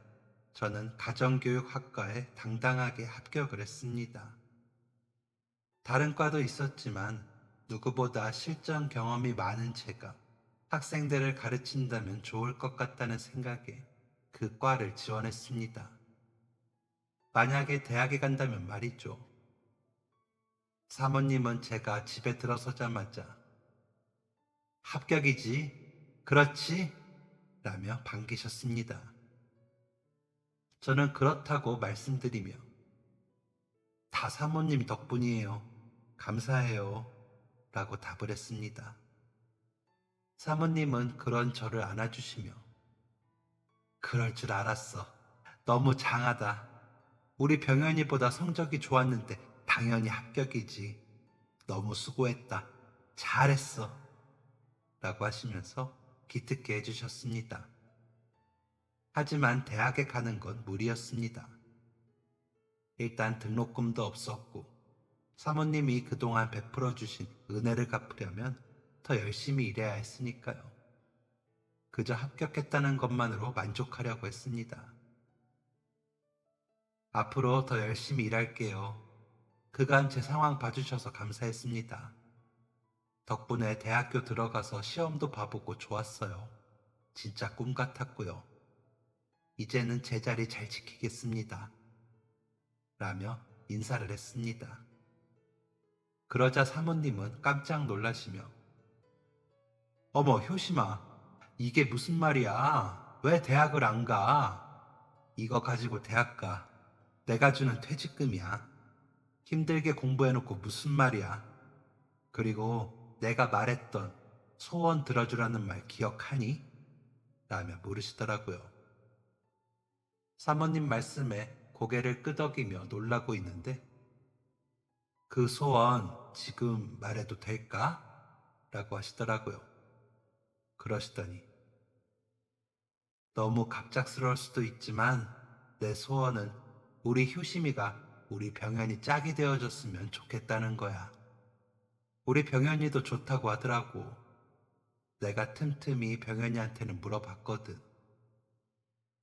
저는 가정교육학과에 당당하게 합격을 했습니다. 다른 과도 있었지만 누구보다 실전 경험이 많은 제가 학생들을 가르친다면 좋을 것 같다는 생각에 그 과를 지원했습니다. 만약에 대학에 간다면 말이죠. 사모님은 제가 집에 들어서자마자 합격이지, 그렇지? 라며 반기셨습니다. 저는 그렇다고 말씀드리며 다 사모님 덕분이에요. 감사해요. 라고 답을 했습니다. 사모님은 그런 저를 안아주시며 그럴 줄 알았어. 너무 장하다. 우리 병현이보다 성적이 좋았는데 당연히 합격이지. 너무 수고했다. 잘했어. 라고 하시면서 기특해 해주셨습니다. 하지만 대학에 가는 건 무리였습니다. 일단 등록금도 없었고 사모님이 그동안 베풀어 주신 은혜를 갚으려면 더 열심히 일해야 했으니까요. 그저 합격했다는 것만으로 만족하려고 했습니다. 앞으로 더 열심히 일할게요. 그간 제 상황 봐주셔서 감사했습니다. 덕분에 대학교 들어가서 시험도 봐보고 좋았어요. 진짜 꿈 같았고요. 이제는 제 자리 잘 지키겠습니다. 라며 인사를 했습니다. 그러자 사모님은 깜짝 놀라시며 어머 효심아, 이게 무슨 말이야? 왜 대학을 안 가? 이거 가지고 대학 가. 내가 주는 퇴직금이야. 힘들게 공부해놓고 무슨 말이야? 그리고 내가 말했던 소원 들어주라는 말 기억하니? 라며 물으시더라고요. 사모님 말씀에 고개를 끄덕이며 놀라고 있는데 그 소원 지금 말해도 될까? 라고 하시더라고요. 그러시더니 너무 갑작스러울 수도 있지만 내 소원은 우리 효심이가 우리 병현이 짝이 되어줬으면 좋겠다는 거야. 우리 병현이도 좋다고 하더라고. 내가 틈틈이 병현이한테는 물어봤거든.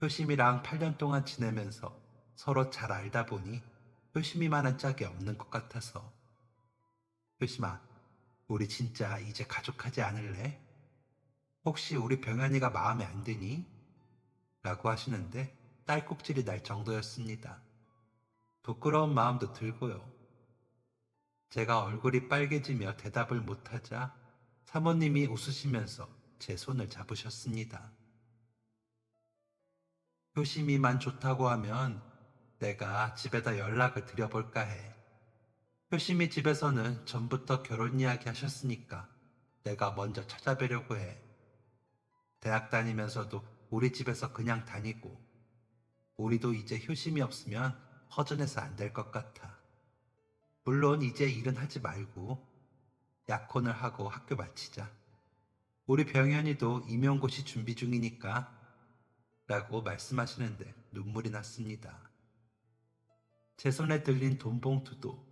효심이랑 8년 동안 지내면서 서로 잘 알다 보니 효심이만한 짝이 없는 것 같아서. 효심아, 우리 진짜 이제 가족하지 않을래? 혹시 우리 병현이가 마음에 안 드니? 라고 하시는데 딸꾹질이 날 정도였습니다. 부끄러운 마음도 들고요. 제가 얼굴이 빨개지며 대답을 못하자 사모님이 웃으시면서 제 손을 잡으셨습니다. 효심이만 좋다고 하면 내가 집에다 연락을 드려볼까 해. 효심이 집에서는 전부터 결혼 이야기 하셨으니까 내가 먼저 찾아뵈려고 해. 대학 다니면서도 우리 집에서 그냥 다니고 우리도 이제 효심이 없으면 허전해서 안 될 것 같아. 물론 이제 일은 하지 말고 약혼을 하고 학교 마치자. 우리 병현이도 임용고시 준비 중이니까 라고 말씀하시는데 눈물이 났습니다. 제 손에 들린 돈 봉투도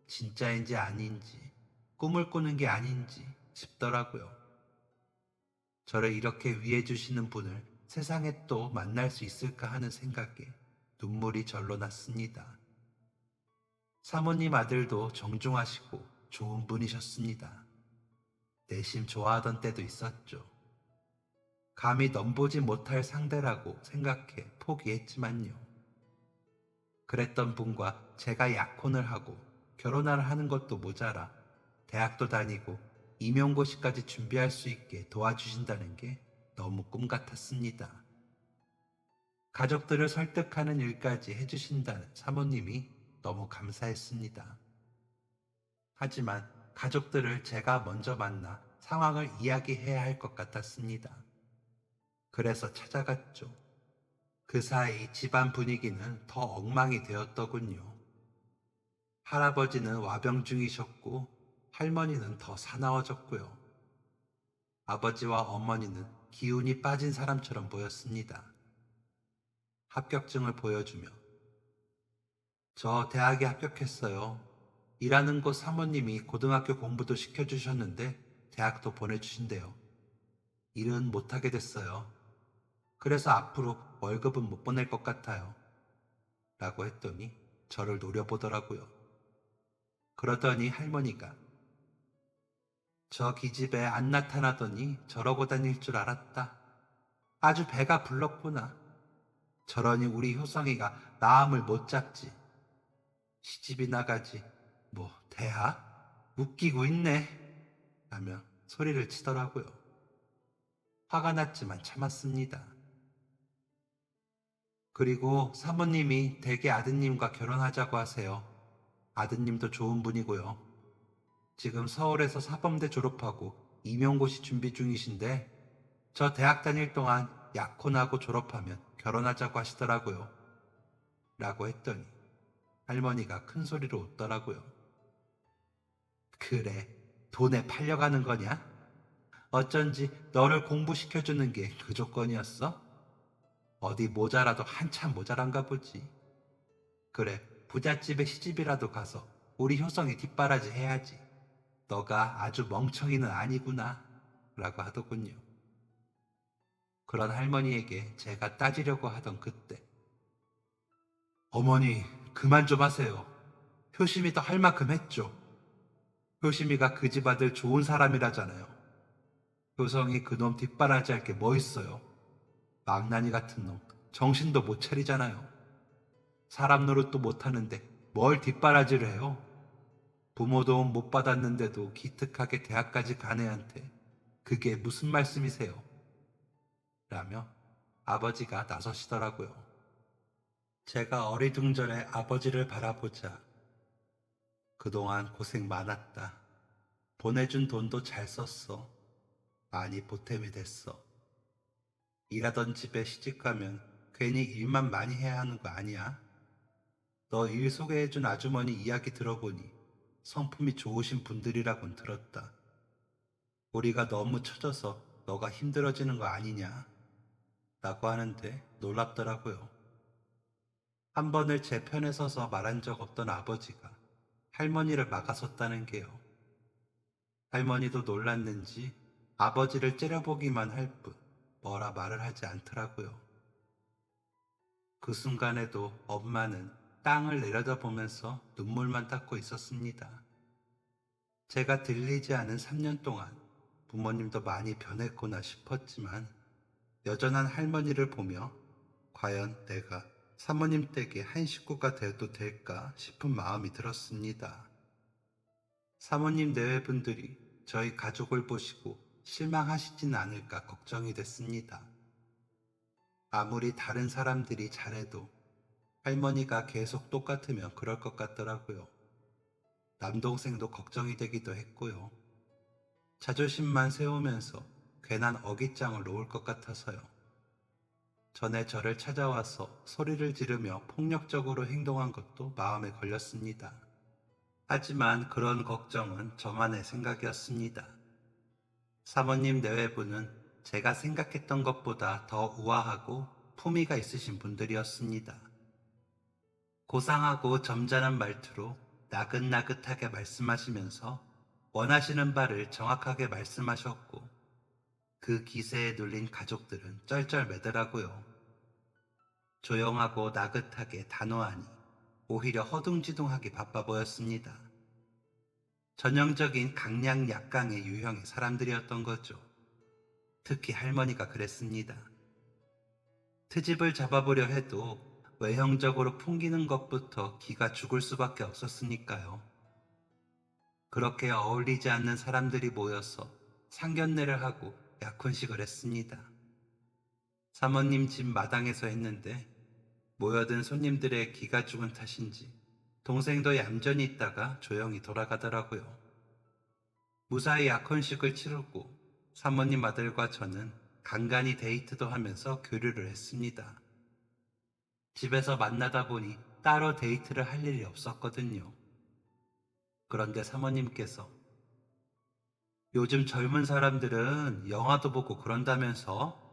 진짜인지 아닌지, 꿈을 꾸는 게 아닌지 싶더라고요. 저를 이렇게 위해 주시는 분을 세상에 또 만날 수 있을까 하는 생각에 눈물이 절로 났습니다. 사모님 아들도 정중하시고 좋은 분이셨습니다. 내심 좋아하던 때도 있었죠. 감히 넘보지 못할 상대라고 생각해 포기했지만요. 그랬던 분과 제가 약혼을 하고 결혼을 하는 것도 모자라 대학도 다니고 임용고시까지 준비할 수 있게 도와주신다는 게 너무 꿈 같았습니다. 가족들을 설득하는 일까지 해주신다는 사모님이 너무 감사했습니다. 하지만 가족들을 제가 먼저 만나 상황을 이야기해야 할 것 같았습니다. 그래서 찾아갔죠. 그 사이 집안 분위기는 더 엉망이 되었더군요. 할아버지는 와병 중이셨고 할머니는 더 사나워졌고요. 아버지와 어머니는 기운이 빠진 사람처럼 보였습니다. 합격증을 보여주며 저 대학에 합격했어요. 일하는 곳 사모님이 고등학교 공부도 시켜주셨는데 대학도 보내주신대요. 일은 못하게 됐어요. 그래서 앞으로 월급은 못 보낼 것 같아요. 라고 했더니 저를 노려보더라고요. 그러더니 할머니가 저 기집애 안 나타나더니 저러고 다닐 줄 알았다. 아주 배가 불렀구나. 저러니 우리 효성이가 마음을 못 잡지. 시집이 나가지. 뭐 대학? 웃기고 있네. 라며 소리를 치더라고요. 화가 났지만 참았습니다. 그리고 사모님이 댁의 아드님과 결혼하자고 하세요. 아드님도 좋은 분이고요. 지금 서울에서 사범대 졸업하고 임용고시 준비 중이신데 저 대학 다닐 동안 약혼하고 졸업하면 결혼하자고 하시더라고요. 라고 했더니 할머니가 큰 소리로 웃더라고요. 그래, 돈에 팔려가는 거냐? 어쩐지 너를 공부시켜주는 게 그 조건이었어? 어디 모자라도 한참 모자란가 보지. 그래, 부잣집에 시집이라도 가서 우리 효성이 뒷바라지 해야지. 너가 아주 멍청이는 아니구나. 라고 하더군요. 그런 할머니에게 제가 따지려고 하던 그때 어머니, 그만 좀 하세요. 효심이 더 할 만큼 했죠. 효심이가 그 집 아들 좋은 사람이라잖아요. 효성이 그놈 뒷바라지 할 게 뭐 있어요. 망나니 같은 놈, 정신도 못 차리잖아요. 사람 노릇도 못하는데 뭘 뒷바라지를 해요. 부모 도움 못 받았는데도 기특하게 대학까지 간 애한테 그게 무슨 말씀이세요? 라며 아버지가 나서시더라고요. 제가 어리둥절해 아버지를 바라보자 그동안 고생 많았다. 보내준 돈도 잘 썼어. 많이 보탬이 됐어. 일하던 집에 시집가면 괜히 일만 많이 해야 하는 거 아니야? 너 일 소개해준 아주머니 이야기 들어보니 성품이 좋으신 분들이라곤 들었다. 우리가 너무 처져서 너가 힘들어지는 거 아니냐? 라고 하는데 놀랍더라고요. 한 번을 제 편에 서서 말한 적 없던 아버지가 할머니를 막아섰다는 게요. 할머니도 놀랐는지 아버지를 째려보기만 할 뿐 뭐라 말을 하지 않더라고요. 그 순간에도 엄마는 땅을 내려다보면서 눈물만 닦고 있었습니다. 제가 들리지 않은 3년 동안 부모님도 많이 변했구나 싶었지만 여전한 할머니를 보며 과연 내가 사모님 댁의 한 식구가 돼도 될까 싶은 마음이 들었습니다. 사모님 내외분들이 저희 가족을 보시고 실망하시진 않을까 걱정이 됐습니다. 아무리 다른 사람들이 잘해도 할머니가 계속 똑같으면 그럴 것 같더라고요. 남동생도 걱정이 되기도 했고요. 자존심만 세우면서 괜한 어깃장을 놓을 것 같아서요. 전에 저를 찾아와서 소리를 지르며 폭력적으로 행동한 것도 마음에 걸렸습니다. 하지만 그런 걱정은 저만의 생각이었습니다. 사모님 내외부는 제가 생각했던 것보다 더 우아하고 품위가 있으신 분들이었습니다. 고상하고 점잖은 말투로 나긋나긋하게 말씀하시면서 원하시는 바를 정확하게 말씀하셨고, 그 기세에 눌린 가족들은 쩔쩔매더라고요. 조용하고 나긋하게 단호하니 오히려 허둥지둥하기 바빠 보였습니다. 전형적인 강약 약강의 유형의 사람들이었던 거죠. 특히 할머니가 그랬습니다. 트집을 잡아보려 해도 외형적으로 풍기는 것부터 기가 죽을 수밖에 없었으니까요. 그렇게 어울리지 않는 사람들이 모여서 상견례를 하고 약혼식을 했습니다. 사모님 집 마당에서 했는데 모여든 손님들의 기가 죽은 탓인지 동생도 얌전히 있다가 조용히 돌아가더라고요. 무사히 약혼식을 치르고 사모님 아들과 저는 간간히 데이트도 하면서 교류를 했습니다. 집에서 만나다 보니 따로 데이트를 할 일이 없었거든요. 그런데 사모님께서 요즘 젊은 사람들은 영화도 보고 그런다면서?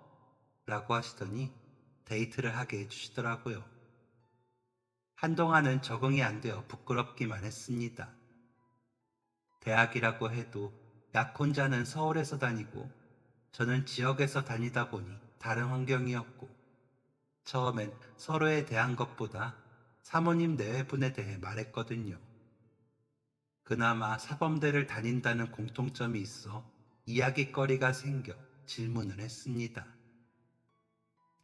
라고 하시더니 데이트를 하게 해주시더라고요. 한동안은 적응이 안 되어 부끄럽기만 했습니다. 대학이라고 해도 약혼자는 서울에서 다니고 저는 지역에서 다니다 보니 다른 환경이었고, 처음엔 서로에 대한 것보다 사모님 내외분에 대해 말했거든요. 그나마 사범대를 다닌다는 공통점이 있어 이야깃거리가 생겨 질문을 했습니다.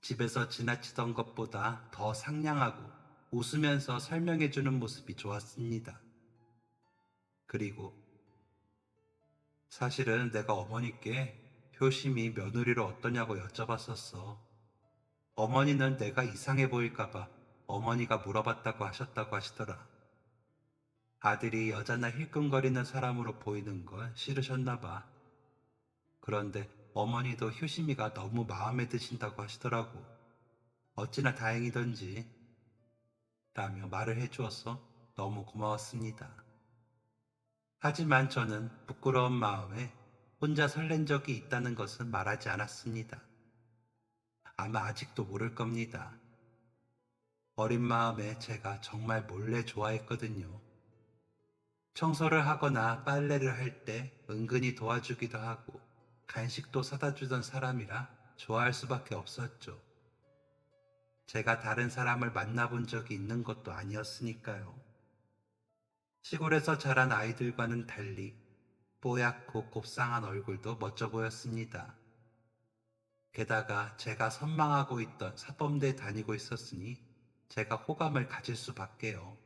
집에서 지나치던 것보다 더 상냥하고 웃으면서 설명해주는 모습이 좋았습니다. 그리고 사실은 내가 어머니께 효심이 며느리로 어떠냐고 여쭤봤었어. 어머니는 내가 이상해 보일까봐 어머니가 물어봤다고 하셨다고 하시더라. 아들이 여자나 힐끔거리는 사람으로 보이는 걸 싫으셨나봐. 그런데 어머니도 효심이가 너무 마음에 드신다고 하시더라고. 어찌나 다행이던지 라며 말을 해주어서 너무 고마웠습니다. 하지만 저는 부끄러운 마음에 혼자 설렌 적이 있다는 것은 말하지 않았습니다. 아마 아직도 모를 겁니다. 어린 마음에 제가 정말 몰래 좋아했거든요. 청소를 하거나 빨래를 할 때 은근히 도와주기도 하고 간식도 사다 주던 사람이라 좋아할 수밖에 없었죠. 제가 다른 사람을 만나본 적이 있는 것도 아니었으니까요. 시골에서 자란 아이들과는 달리 뽀얗고 곱상한 얼굴도 멋져 보였습니다. 게다가 제가 선망하고 있던 사범대에 다니고 있었으니 제가 호감을 가질 수밖에요.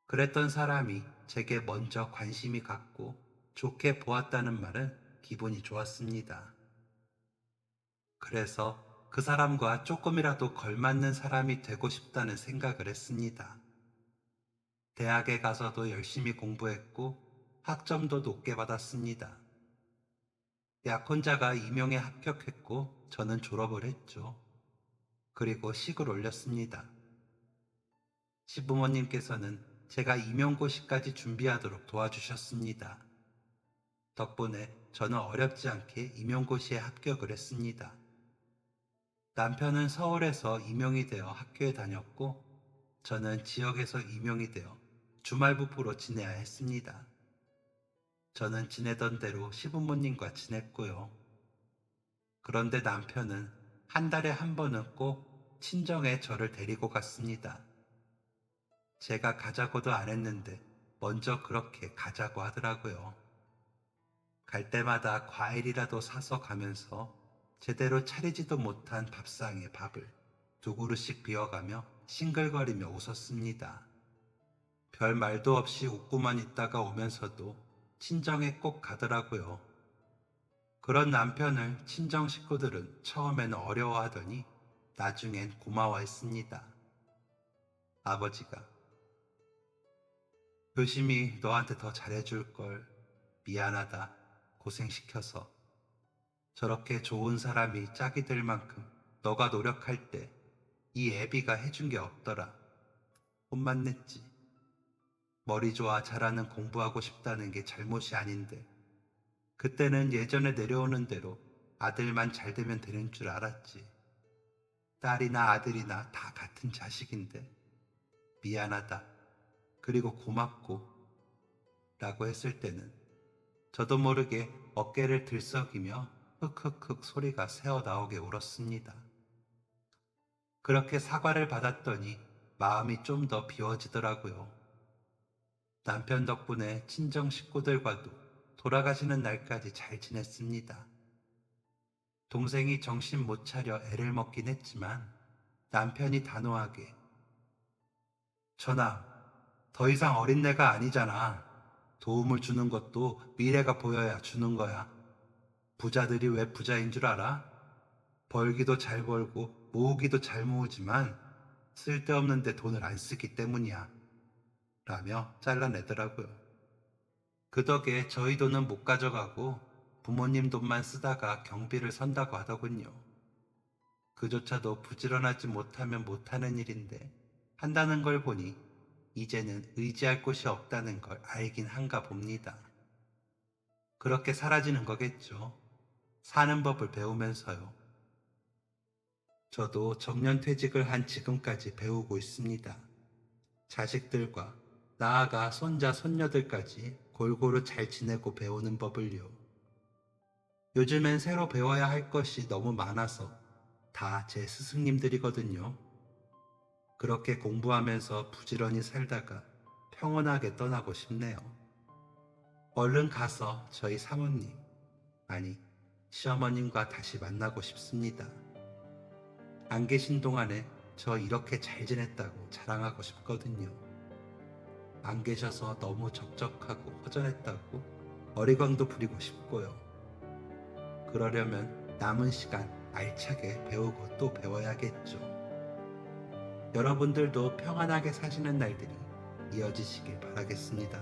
그랬던 사람이 제게 먼저 관심이 갔고 좋게 보았다는 말은 기분이 좋았습니다. 그래서 그 사람과 조금이라도 걸맞는 사람이 되고 싶다는 생각을 했습니다. 대학에 가서도 열심히 공부했고 학점도 높게 받았습니다. 약혼자가 임용에 합격했고 저는 졸업을 했죠. 그리고 식을 올렸습니다. 시부모님께서는 제가 임용고시까지 준비하도록 도와주셨습니다. 덕분에 저는 어렵지 않게 임용고시에 합격을 했습니다. 남편은 서울에서 임용이 되어 학교에 다녔고 저는 지역에서 임용이 되어 주말부부로 지내야 했습니다. 저는 지내던 대로 시부모님과 지냈고요. 그런데 남편은 한 달에 한 번은 꼭 친정에 저를 데리고 갔습니다. 제가 가자고도 안 했는데 먼저 그렇게 가자고 하더라고요. 갈 때마다 과일이라도 사서 가면서 제대로 차리지도 못한 밥상에 밥을 두 그릇씩 비워가며 싱글거리며 웃었습니다. 별 말도 없이 웃고만 있다가 오면서도 친정에 꼭 가더라고요. 그런 남편을 친정 식구들은 처음에는 어려워하더니 나중엔 고마워했습니다. 아버지가 효심이 너한테 더 잘해줄 걸, 미안하다, 고생시켜서. 저렇게 좋은 사람이 짝이 될 만큼 너가 노력할 때 이 애비가 해준 게 없더라. 혼만 냈지. 머리 좋아 잘하는 공부하고 싶다는 게 잘못이 아닌데 그때는 예전에 내려오는 대로 아들만 잘 되면 되는 줄 알았지. 딸이나 아들이나 다 같은 자식인데 미안하다, 그리고 고맙고 라고 했을 때는 저도 모르게 어깨를 들썩이며 흑흑흑 소리가 새어나오게 울었습니다. 그렇게 사과를 받았더니 마음이 좀 더 비워지더라고요. 남편 덕분에 친정 식구들과도 돌아가시는 날까지 잘 지냈습니다. 동생이 정신 못 차려 애를 먹긴 했지만 남편이 단호하게 전하, 더 이상 어린애가 아니잖아. 도움을 주는 것도 미래가 보여야 주는 거야. 부자들이 왜 부자인 줄 알아? 벌기도 잘 벌고 모으기도 잘 모으지만 쓸데없는데 돈을 안 쓰기 때문이야. 라며 잘라내더라고요. 그 덕에 저희 돈은 못 가져가고 부모님 돈만 쓰다가 경비를 선다고 하더군요. 그조차도 부지런하지 못하면 못하는 일인데 한다는 걸 보니 이제는 의지할 곳이 없다는 걸 알긴 한가 봅니다. 그렇게 사라지는 거겠죠. 사는 법을 배우면서요. 저도 정년퇴직을 한 지금까지 배우고 있습니다. 자식들과 나아가 손자, 손녀들까지 골고루 잘 지내고 배우는 법을요. 요즘엔 새로 배워야 할 것이 너무 많아서 다 제 스승님들이거든요. 그렇게 공부하면서 부지런히 살다가 평온하게 떠나고 싶네요. 얼른 가서 저희 사모님, 아니 시어머님과 다시 만나고 싶습니다. 안 계신 동안에 저 이렇게 잘 지냈다고 자랑하고 싶거든요. 안 계셔서 너무 적적하고 허전했다고 어리광도 부리고 싶고요. 그러려면 남은 시간 알차게 배우고 또 배워야겠죠. 여러분들도 평안하게 사시는 날들이 이어지시길 바라겠습니다.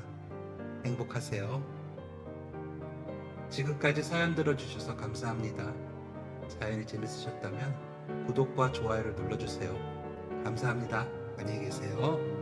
행복하세요. 지금까지 사연 들어주셔서 감사합니다. 사연이 재밌으셨다면 구독과 좋아요를 눌러주세요. 감사합니다. 안녕히 계세요.